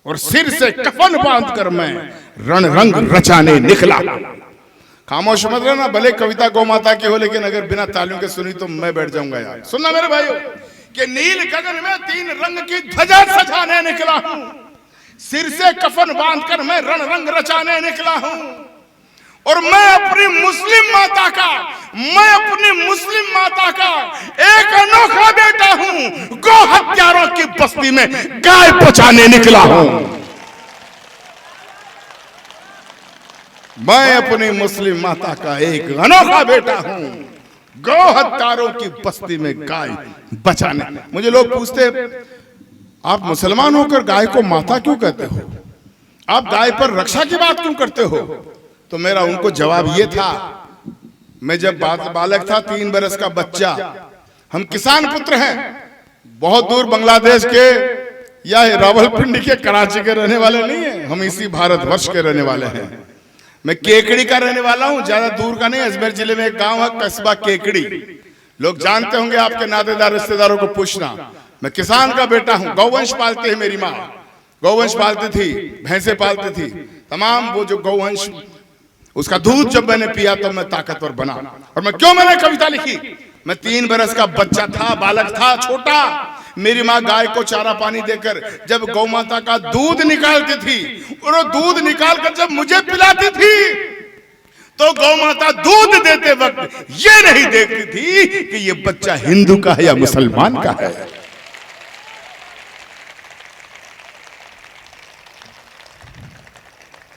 और सिर से कफन बांधकर मैं रण रंग रचाने निकला। खामोश मत रहना, भले कविता गौ माता की हो, लेकिन अगर बिना तालियों के सुनी तो मैं बैठ जाऊंगा यार। सुनना मेरे भाइयों, कि नील गगन में 3 रंग की ध्वजा सजाने निकला हूं, सिर से कफन बांधकर मैं रण रंग रचाने निकला हूं। और मैं अपनी मुस्लिम माता का एक अनोखा बेटा हूं, गौ हत्यारों की बस्ती में गाय बचाने निकला हूं। मैं अपनी मुस्लिम माता का एक अनोखा बेटा हूं, गौ हत्यारों की बस्ती में गाय बचाने। मुझे लोग पूछते, आप मुसलमान होकर गाय को माता क्यों कहते हो, आप गाय पर रक्षा की बात क्यों करते हो। तो मेरा उनको जवाब ये था, मैं जब बालक था, 3 बरस का बच्चा, हम किसान पुत्र हैं, बहुत दूर बांग्लादेश के या रावलपिंडी के, कराची के रहने वाले नहीं है, हम इसी भारतवर्ष के रहने वाले हैं। मैं केकड़ी का रहने वाला हूं, ज्यादा दूर का नहीं। अजमेर जिले में एक गांव है कस्बा केकड़ी, लोग जानते होंगे, आपके नातेदार रिश्तेदारों को पूछना। मैं किसान का बेटा हूं, गौवंश पालते हैं, मेरी माँ गौवंश पालती थी, भैंसे पालती थी, तमाम वो जो गौवंश, उसका दूध जब मैंने पिया तो मैं ताकतवर बना। और मैंने कविता लिखी, मैं 3 बरस का बच्चा था, बालक था, छोटा। मेरी माँ गाय को चारा पानी देकर जब गौ माता का दूध निकालती थी, और वो दूध निकालकर जब मुझे पिलाती थी, तो गौ माता दूध देते वक्त ये नहीं देखती थी कि ये बच्चा हिंदू का है या मुसलमान का है।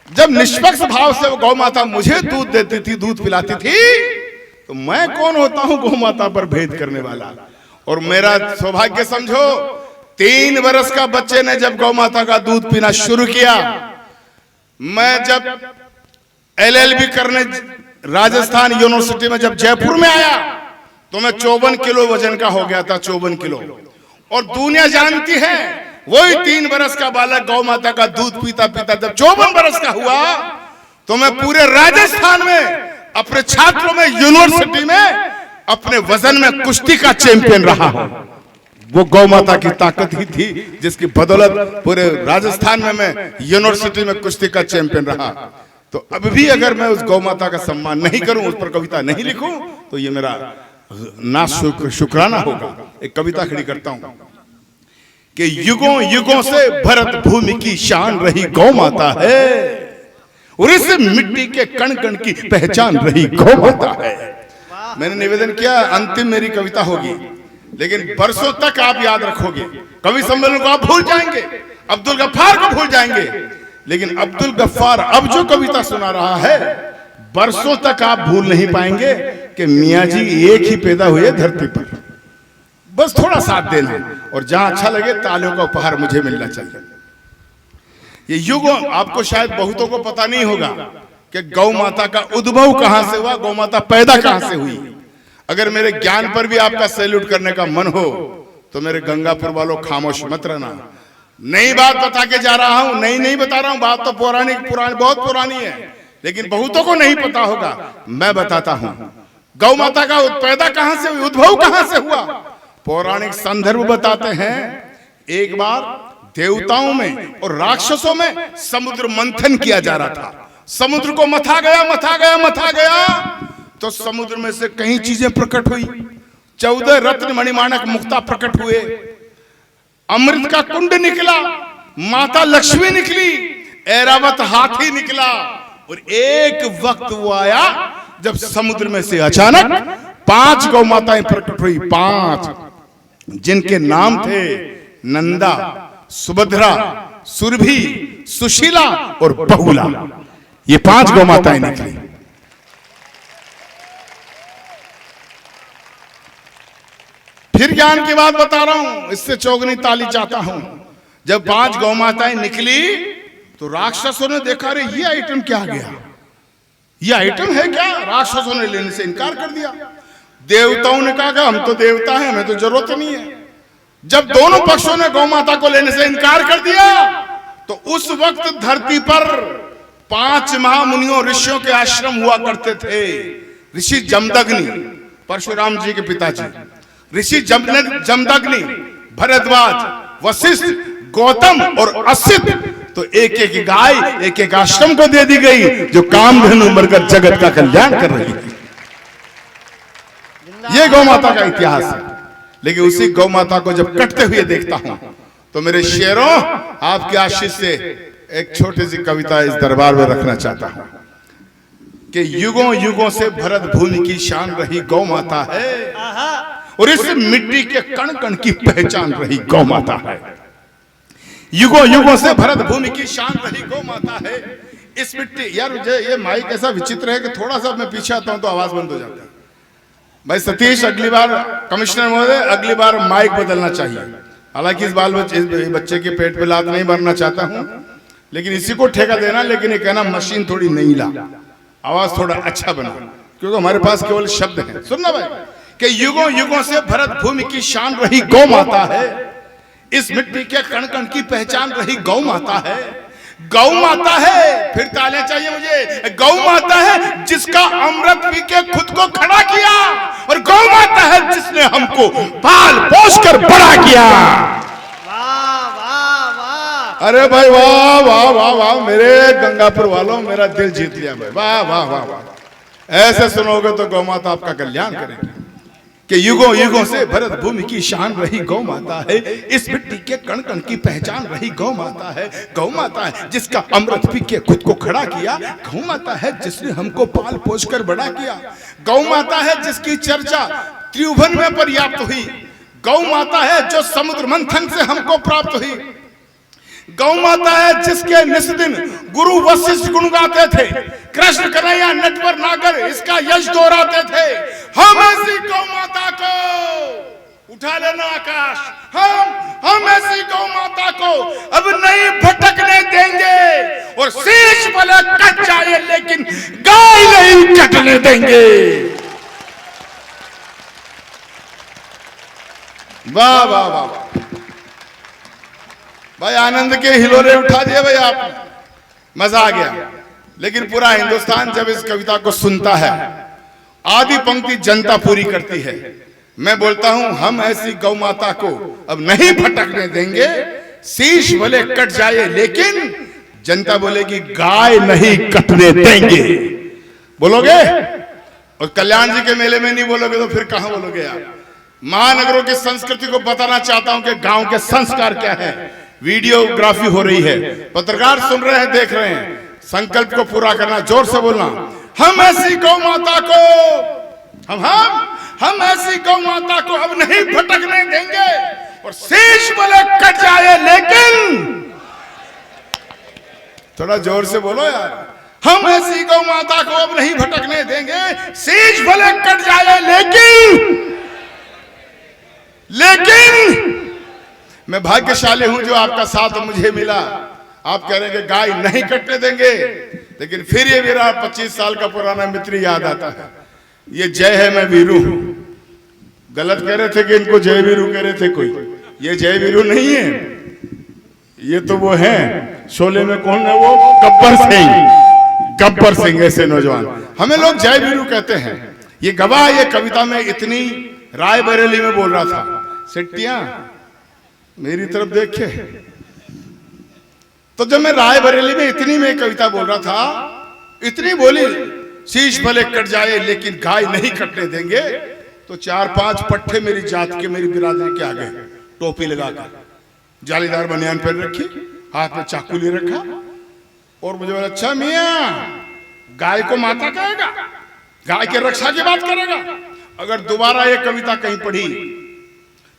जब निष्पक्ष भाव से वो गौ माता मुझे दूध देती थी, दूध पिलाती थी, तो मैं कौन होता हूं गौ माता पर भेद करने वाला। और मेरा सौभाग्य समझो, 3 वर्ष का बच्चे ने जब गौ माता का दूध पीना शुरू किया, मैं जब LLB करने राजस्थान यूनिवर्सिटी में जब जयपुर में आया तो मैं 54 किलो वजन का हो गया था, 54 किलो। और दुनिया जानती है वही 3 वर्ष का बालक गौ माता का दूध पीता पीता जब 54 वर्ष का हुआ तो मैं पूरे राजस्थान में अपने छात्रों में यूनिवर्सिटी में अपने वजन में कुश्ती का चैंपियन रहा हूं। वो गौ माता की ताकत ही थी जिसकी बदौलत पूरे राजस्थान में मैं यूनिवर्सिटी में कुश्ती का चैंपियन रहा। तो अब भी अगर मैं उस गौ माता का सम्मान नहीं करूं, उस पर कविता नहीं लिखूं, तो ये मेरा ना शुक्राना होगा। एक कविता खड़ी करता हूं कि युगों युगों से भरत भूमि की शान रही गौ माता है, और इस मिट्टी के कण कण की पहचान रही गौ माता है। मैंने निवेदन किया अंतिम मेरी कविता होगी, लेकिन बरसों तक आप याद रखोगे। कवि सम्मेलन को आप भूल जाएंगे, अब्दुल गफ्फार को भूल जाएंगे, लेकिन अब्दुल गफ्फार अब जो कविता सुना रहा है बरसों तक आप भूल नहीं पाएंगे कि मियां जी एक ही पैदा हुए धरती पर। बस थोड़ा साथ देना, और जहां अच्छा लगे तालियों का उपहार मुझे मिलना चाहिए। ये युग आपको शायद बहुतों को पता नहीं होगा कि गौ माता का उद्भव कहां से हुआ, गौ माता पैदा कहां से हुई। अगर मेरे ज्ञान पर भी आपका सैल्यूट करने का मन हो तो मेरे गंगापुर वालों खामोश मत रहना। नई बात बता के जा रहा हूं, नहीं बता रहा हूं, बात तो पुरानी बहुत पुरानी है, लेकिन बहुतों को नहीं पता होगा। मैं बताता हूं गौ माता का पैदा कहां से हुई, उद्भव कहां से हुआ। पौराणिक संदर्भ बताते हैं एक बार देवताओं में और राक्षसों में समुद्र मंथन किया जा रहा था। समुद्र को मथा गया तो समुद्र में से कई चीजें प्रकट हुई। 14 रत्न मणिमाणक मुक्ता प्रकट हुए, अमृत का कुंड निकला, माता लक्ष्मी निकली, ऐरावत हाथी निकला। और एक वक्त वो आया जब समुद्र में से अचानक 5 गौ माताएं प्रकट हुई, 5 जिनके नाम थे नंदा, सुभद्रा, सुरभि, सुशीला और बहुला। ये 5 गौ माताएं निकली। फिर ज्ञान की बात बता रहा हूं, इससे चौगनी ताली चाहता हूं। जब 5 गौ माताएं निकली तो राक्षसों ने देखा, अरे ये आइटम क्या गया, ये आइटम है क्या। राक्षसों ने लेने से इनकार कर दिया। देवताओं ने कहा हम तो देवता हैं, हमें तो जरूरत नहीं है। जब दोनों पक्षों ने गौ माता को लेने से इनकार कर दिया तो उस वक्त धरती पर 5 महामुनियों ऋषियों के आश्रम हुआ करते थे। ऋषि जमदग्नि, परशुराम जी के पिताजी, ऋषि जमदग्नि, भरद्वाज, वशिष्ठ, गौतम और असित। तो एक एक गाय एक एक आश्रम को दे दी गई जो कामधेनु बनकर जगत का कल्याण कर रही है। ये गौ माता का इतिहास है। लेकिन उसी गौ माता को जब कटते हुए देखता हूं तो मेरे शेरों, आपके आशीष से एक छोटी सी कविता इस दरबार में रखना चाहता हूं कि युगों युगों से भरत भूमि की शान रही गौ माता है, और इस मिट्टी के कण कण की पहचान रही गौ माता है। युगों युगों से भरत भूमि की शान रही गौ माता है। इस मिट्टी, यार ये माइक ऐसा विचित्र है कि थोड़ा सा मैं पीछे आता हूं तो आवाज बंद हो जाता है। भाई सतीश, अगली बार कमिश्नर महोदय, अगली बार माइक बदलना चाहिए। हालांकि इस बच्चे के पेट पे लात नहीं भरना चाहता हूं, लेकिन इसी को ठेका देना, लेकिन ये कहना मशीन थोड़ी नहीं ला, आवाज थोड़ा अच्छा बना, क्योंकि हमारे पास केवल शब्द है। सुनना भाई कि युगों युगों से भरत भूमि की शान रही गौ माता है, इस मिट्टी के कण कण की पहचान रही गौ माता है। गौ माता है, फिर तालियां चाहिए मुझे। गौ माता है जिसका अमृत पी के खुद को खड़ा किया, और गौ माता है जिसने हमको पाल पोस कर बड़ा किया। वाह वाह वाह, अरे भाई वाह वाह वाह वाह, मेरे गंगापुर वालों मेरा दिल जीत लिया भाई, वाह वाह वाह वाह। ऐसे सुनोगे तो गौ माता आपका कल्याण करेगी कि युगों युगों से भरत भूमि की शान रही गौ माता है, इस मिट्टी के कण कण की पहचान रही गौ माता है। गौ माता है जिसका अमृत पी के खुद को खड़ा किया, गौ माता है जिसने हमको पाल पोस कर बड़ा किया। गौ माता है जिसकी चर्चा त्रिभुवन में पर्याप्त हुई। गौ माता है जो समुद्र मंथन से हमको प्राप्त हुई। गौ माता है जिसके निस्दिन गुरु वशिष्ठ गुण गाते थे, कृष्ण कन्हैया नटवर नागर इसका यश दोहराते थे। हम ऐसी गौ माता को उठा लेना आकाश, हम ऐसी गौ माता को अब नहीं भटकने देंगे और शीश भले कट जाए लेकिन गाय नहीं कटने देंगे। वाह वाह वाह भाई, आनंद के हिलोरे उठा दिए भाई आपने, मजा आ गया। लेकिन पूरा हिंदुस्तान जब इस कविता को सुनता है, आधी पंक्ति जनता पूरी करती है। मैं बोलता हूं हम ऐसी गौ माता को अब नहीं भटकने देंगे, शीश भले कट जाए लेकिन जनता बोलेगी गाय नहीं कटने देंगे। बोलोगे? और कल्याण जी के मेले में नहीं बोलोगे तो फिर कहां बोलोगे आप? महानगरों की संस्कृति को बताना चाहता हूं कि गांव के संस्कार क्या है। वीडियोग्राफी हो रही है, पत्रकार सुन रहे हैं, देख रहे हैं। संकल्प को पूरा करना, जोर से बोलना, हम ऐसी गौ माता को हम ऐसी गौ माता को अब नहीं भटकने देंगे और शीश भले कट जाए लेकिन, थोड़ा जोर से बोलो यार, हम ऐसी गौ माता को अब नहीं भटकने देंगे, शीश भले कट जाए लेकिन मैं भाग्यशाली हूं जो आपका साथ मुझे मिला। आप कह रहे हैं कि गाय नहीं कटने देंगे, लेकिन फिर ये मेरा 25 साल का पुराना मित्र याद आता है। ये जय है मैं वीरू हूं। गलत कह रहे थे कि इनको जय वीरू कह रहे थे कोई, ये जय वीरू नहीं है, ये तो वो हैं शोले में, कौन है वो, गब्बर सिंह ऐसे नौजवान, हमें लोग जय वीरू कहते हैं। ये गवाह ये कविता में इतनी रायबरेली में बोल रहा था। सिट्टियां मेरी तरफ देखे, तो जब मैं रायबरेली में इतनी में कविता बोल रहा था, इतनी बोली, शीश भले कट जाए लेकिन गाय नहीं कटने देंगे, तो 4-5 पट्टे मेरी जात के, मेरी बिरादरी के आ गए, टोपी लगाकर, जालीदार बनियान पहन रखी, हाथ में चाकू ले रखा, और मुझे बोला अच्छा मियां गाय को माता कहेगा, गाय के रक्षा की बात करेगा, अगर दोबारा ये कविता कहीं पढ़ी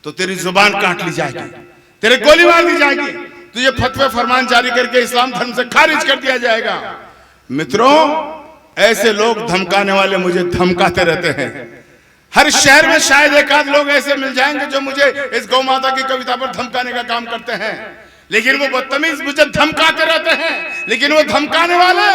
तो तेरी जुबान काट ली जाएगी, तेरे गोली मार दी जाएगी, तुझे फतवे फरमान जारी करके इस्लाम धर्म से खारिज कर दिया जाएगा। मित्रों, ऐसे लोग धमकाने वाले मुझे धमकाते रहते हैं। हर शहर में शायद एक आध लोग ऐसे मिल जाएंगे जो मुझे इस गौ माता की कविता पर धमकाने का काम करते हैं, लेकिन वो बदतमीज मुझे धमकाते रहते हैं। लेकिन वो धमकाने वाले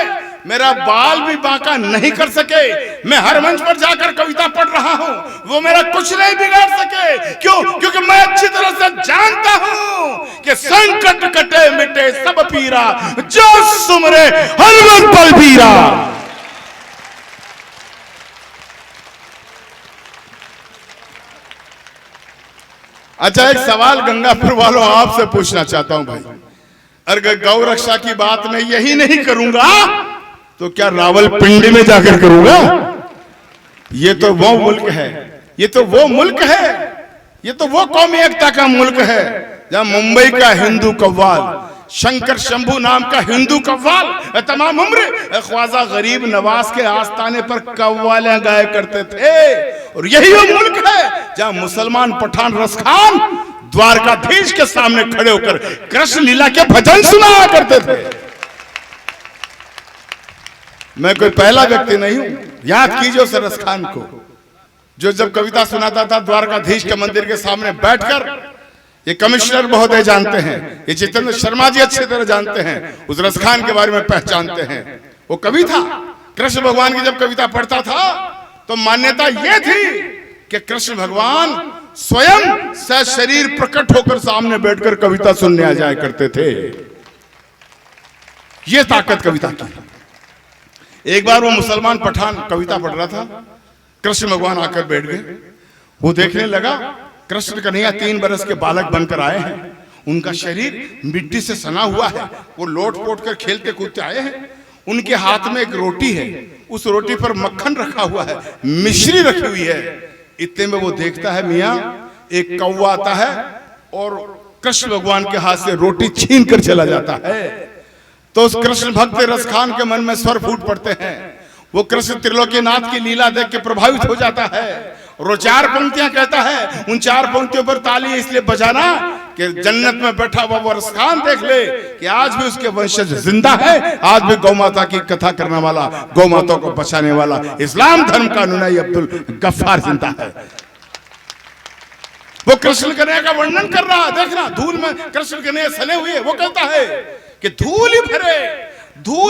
मेरा बाल भी बांका नहीं कर सके। मैं हर मंच पर जाकर कविता पढ़ रहा हूं, वो मेरा कुछ नहीं बिगाड़ सके। क्यों? क्योंकि मैं अच्छी तरह से जानता हूं कि संकट कटे मिटे सब पीरा, जो सुमरे हर वक्त बलबीरा। अच्छा, एक सवाल गंगापुर वालों आपसे पूछना चाहता हूं भाई, अगर गौ रक्षा की बात मैं यही नहीं करूंगा तो क्या रावलपिंडी में जाकर करूंगा? ये तो वो मुल्क है, ये तो वो मुल्क है, ये तो वो कौमी एकता का मुल्क है जहां मुंबई का हिंदू कव्वाल, शंकर शंभू नाम का हिंदू कव्वाल तमाम उम्र ख्वाजा गरीब नवाज के आस्थाने पर कव्वालियां गाया करते थे। और यही वो मुल्क है जहां मुसलमान पठान रसखान द्वारकाधीश के सामने खड़े होकर कृष्ण लीला के भजन सुनाया करते थे। मैं कोई पहला व्यक्ति नहीं हूं, याद कीजिए उस रसखान को जो जब कविता सुनाता था द्वारकाधीश के मंदिर के सामने बैठकर। ये कमिश्नर महोदय जानते हैं, ये जितेंद्र शर्मा जी अच्छी तरह जानते हैं, उस रसखान के बारे में पहचानते हैं। वो कवि था, कृष्ण भगवान की जब कविता पढ़ता था तो मान्यता ये थी कि कृष्ण भगवान स्वयं सशरीर प्रकट होकर सामने बैठकर कविता सुनने आ जाया करते थे। ये ताकत कविता की। एक बार वो मुसलमान पठान कविता पढ़ रहा था, कृष्ण भगवान आकर बैठ गए। वो देखने लगा कृष्ण कन्हैया 3 बरस के बालक बनकर आए हैं, उनका शरीर मिट्टी से सना हुआ है, वो लोट पोट कर खेलते कूदते आए हैं। उनके हाथ में एक रोटी है, उस रोटी पर मक्खन रखा हुआ है, मिश्री रखी हुई है। इतने में वो देखता है मियाँ एक कौवा आता है और कृष्ण भगवान के हाथ से रोटी छीन कर चला जाता है। तो उस कृष्ण भक्त रसखान के मन में स्वर फूट पड़ते हैं। वो कृष्ण त्रिलोकीनाथ की लीला देख के प्रभावित हो जाता है और वो 4 पंक्तियां कहता है। उन 4 पंक्तियों पर ताली इसलिए बजाना कि जन्नत में बैठा हुआ वो रसखान देख ले कि आज भी उसके वंशज जिंदा है, आज भी गौ माता की कथा करने वाला, गौ माता को बचाने वाला इस्लाम धर्म का अनुयायी अब्दुल गफ्फार जिंदा है। वो कृष्ण कन्हैया का वर्णन कर रहा, देखना धूल में कृष्ण कन्हैया सने हुए, वो कहता है कि धूल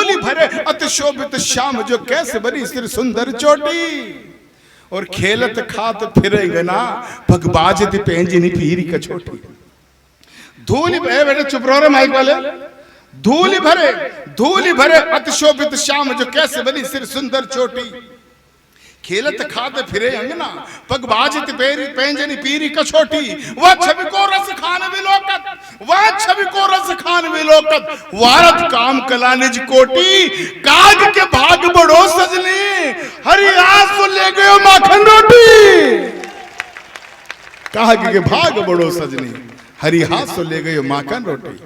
ही भरे अति शोभित श्याम जो कैसे बनी सिर सुंदर चोटी, और खेलत खात फिरेंगे ना भगबाजती पेंजिनी पीरी कछोटी। धूल ही भरे, बेटे चुप रहो रे माइक वाले, धूल ही भरे अति शोभित श्याम जो कैसे बनी सिर सुंदर चोटी, खेलत खाते फिरे अंगना पग बाजित पेरी पेंजनी पीरी कछोटी। वह छवि को रस खान विलोकत वारत काम कला निज कोटी, काग के भाग बड़ो सजनी हरि आस ले गयो माखन रोटी। काग के भाग बड़ो सजनी हरि हास ले गयो माखन रोटी।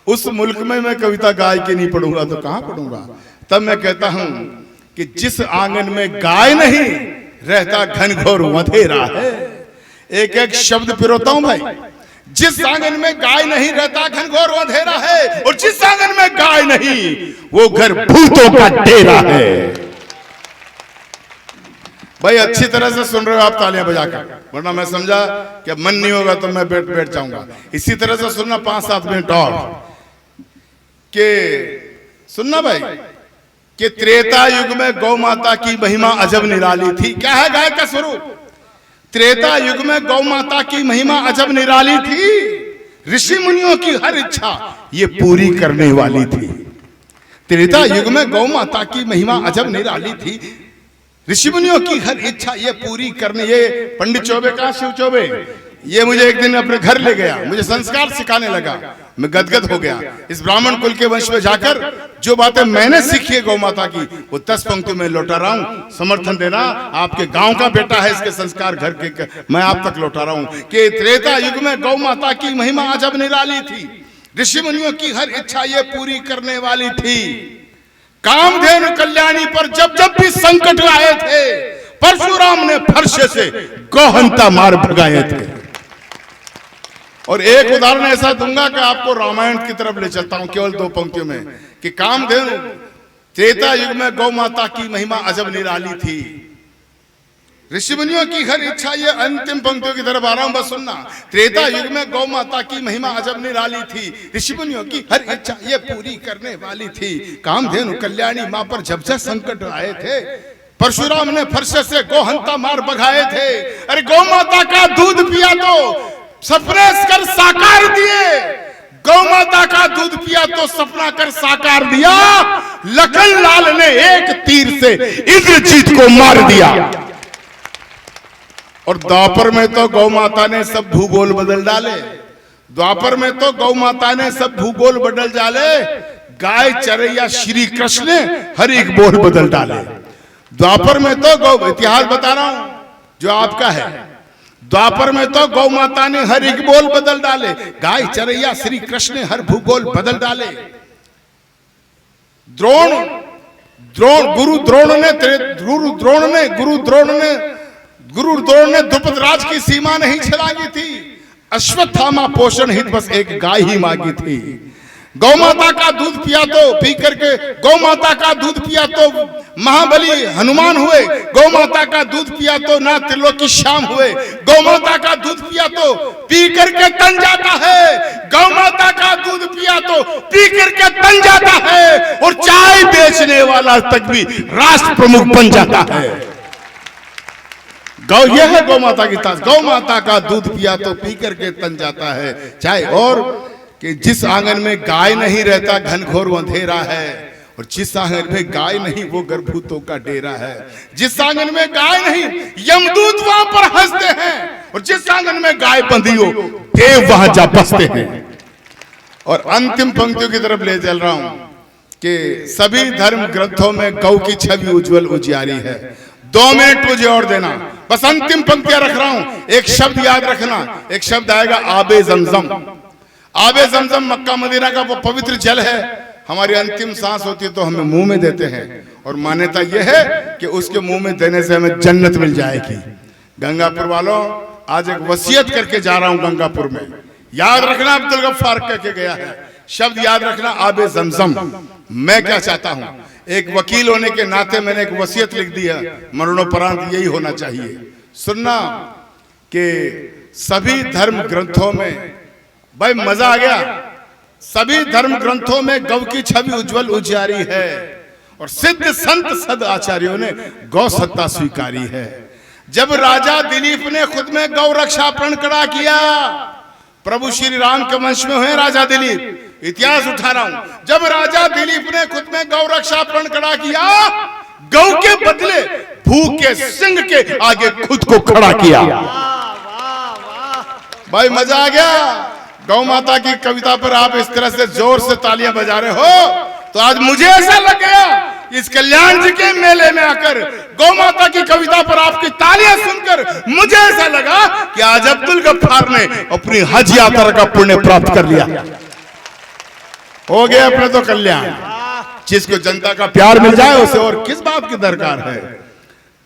उस मुल्क में मैं कविता गाय के नहीं पढ़ूंगा तो कहां पढ़ूंगा। तब मैं कहता हूं कि जिस आंगन में गाय नहीं रहता घनघोर अंधेरा है। एक एक शब्द पिरोता हूं भाई। जिस आंगन में गाय नहीं रहता घनघोर अंधेरा है, और जिस आंगन में गाय नहीं वो घर भूतों का डेरा है। भाई अच्छी तरह से सुन रहे हो आप तालियां बजाकर, वरना मैं समझा कि मन नहीं होगा तो मैं बैठ जाऊंगा। इसी तरह से सुनना 5-7 मिनट और के सुनना भाई कि त्रेता युग में गौ माता की महिमा अजब निराली थी। क्या है गाय का स्वरूप? त्रेता युग में गौ माता की महिमा अजब निराली थी, ऋषि मुनियों की हर इच्छा ये पूरी करने वाली थी। त्रेता युग में गौ माता की महिमा अजब निराली थी, ऋषि मुनियों की हर इच्छा ये पूरी करने। ये पंडित चौबे का शिव चौबे ये मुझे एक दिन अपने घर ले गया, मुझे संस्कार सिखाने लगा, मैं गदगद हो गया। इस ब्राह्मण कुल के वंश में जाकर जो बातें मैंने सीखी है गौ माता की, वो 10 पंक्ति में लौटा रहा हूं। समर्थन देना, आपके गांव का बेटा है, इसके संस्कार घर के मैं आप तक लौटा रहा हूं कि त्रेता युग में गौ माता की महिमा अजब निराली थी, ऋषि मुनियों की हर इच्छा ये पूरी करने वाली थी। कामधेनु कल्याणी पर जब जब भी संकट आए थे, परशुराम ने फरसे से गौहंता मार भगाए थे। और एक उदाहरण ऐसा दूंगा कि आपको रामायण की तरफ ले चलता हूं केवल 2 पंक्तियों में कि कामधेनु त्रेता युग में गौ माता की महिमा अजब निराली थी, ऋषि मुनियों की हर इच्छा, ये अंतिम पंक्तियों की तरफ आ रहा हूं, बस सुनना। त्रेता युग में गौ माता की महिमा अजब निराली थी, ऋषि मुनियों की हर इच्छा ये पूरी करने वाली थी। कामधेनु कल्याणी मां पर जब जब संकट आए थे, परशुराम ने फरसे से गौहंता मार भगाए थे। अरे गौ माता का दूध पिया तो सपने कर साकार दिए, गौ माता का दूध पिया तो सपना कर साकार दिया। लखन लाल ने एक तीर से इंद्रजीत को मार दिया। और द्वापर में तो गौ माता ने सब भूगोल बदल डाले, द्वापर में तो गौ माता ने सब भूगोल बदल डाले। गाय चरैया श्री कृष्ण ने हर एक बोल बदल डाले। द्वापर में तो गौ, इतिहास बता रहा हूं जो आपका है, द्वापर में तो गौ माता ने हर एक बोल बदल डाले, गाय चरैया श्री कृष्ण ने हर भूगोल बदल डाले। गुरु द्रोण ने द्रुपद राज की सीमा नहीं छलांगी थी, अश्वत्थामा पोषण हित बस एक गाय ही मांगी थी। गौ माता का दूध पिया तो पी करके, गौ माता का दूध पिया तो महाबली हनुमान हुए, गौ माता का दूध पिया तो ना त्रिलोकी श्याम हुए। गौ माता का दूध पिया तो पी करके तन जाता है, गौ माता का दूध पिया तो पी करके तन जाता है, और चाय बेचने वाला तक भी राष्ट्र प्रमुख बन जाता है। गौ, यह है गौ माता की ताज। गौ माता का दूध पिया तो पी करके तन जाता है चाहे। और कि जिस आंगन में गाय नहीं रहता घनघोर अंधेरा है, और जिस आंगन में गाय नहीं वो गर्भूतों का डेरा है। जिस आंगन में गाय नहीं यमदूत वहां पर हंसते हैं, और जिस आंगन में गाय बंधी हो देव वहां जा बसते हैं। और अंतिम पंक्तियों की तरफ ले चल रहा हूं कि सभी धर्म ग्रंथों में गौ की छवि उज्जवल उजियारी है। 2 मिनट मुझे और देना, बस अंतिम पंक्तियां रख रहा हूं। एक शब्द याद रखना, एक शब्द आएगा आबे जमजम। आबे जमजम मक्का मदीना का वो पवित्र जल है। हमारी अंतिम सांस होती है तो हमें मुंह में देते हैं, और मान्यता यह है कि उसके मुंह में देने से हमें जन्नत मिल जाएगी। गंगापुर वालों, आज एक वसीयत करके जा रहा हूं गंगापुर में। याद रखना अब्दुल गफ्फार कह के गया है, शब्द याद रखना आबे जमजम। मैं क्या चाहता हूं, एक वकील होने के नाते मैंने एक वसीयत लिख दी है, मरणोपरांत यही होना चाहिए। सुनना कि सभी धर्म ग्रंथों में, भाई मजा आ गया, सभी धर्म ग्रंथों में गौ की छवि उज्जवल उजियारी है और सिद्ध संत सद आचार्यों ने गौ सत्ता स्वीकारी है। जब राजा दिलीप ने खुद में गौ रक्षा प्रण खड़ा किया, प्रभु श्री राम के वंश में हुए राजा दिलीप, इतिहास उठा रहा हूं, जब राजा दिलीप ने खुद में गौ रक्षा प्रण खड़ा किया, गौ के बदले भूख के सिंह के आगे खुद को खड़ा किया। भाई मजा आ गया। गौ माता की कविता पर आप इस तरह से जोर से तालियां बजा रहे हो, तो आज मुझे ऐसा लग गया इस कल्याण जी के मेले में आकर गौ माता की कविता पर आपकी तालियां सुनकर मुझे ऐसा लगा कि आज अब्दुल गफ्फार ने अपनी हज यात्रा का पुण्य प्राप्त कर लिया। हो गया अपने तो कल्याण। जिसको जनता का प्यार मिल जाए उसे और किस बात की दरकार है।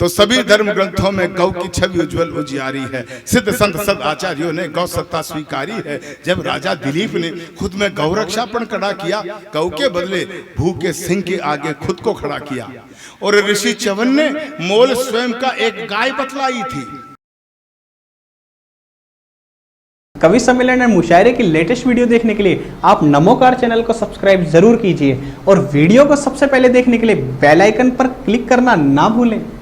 तो सभी धर्म ग्रंथों में गौ की छवि उज्जवल उजियारी है, सिद्ध संत सद आचार्यों ने गौ सत्ता स्वीकारी है। जब राजा दिलीप ने खुद में गौ रक्षा प्रण खड़ा किया, गौ के बदले भूखे सिंह के आगे खुद को खड़ा किया। और ऋषि च्यवन ने मोल स्वयं का एक गाय बतलाई थी। कवि सम्मेलन और मुशायरे की लेटेस्ट वीडियो देखने के लिए आप नमोकार चैनल को सब्सक्राइब जरूर कीजिए और वीडियो को सबसे पहले देखने के लिए बेल आइकन पर क्लिक करना ना भूलें।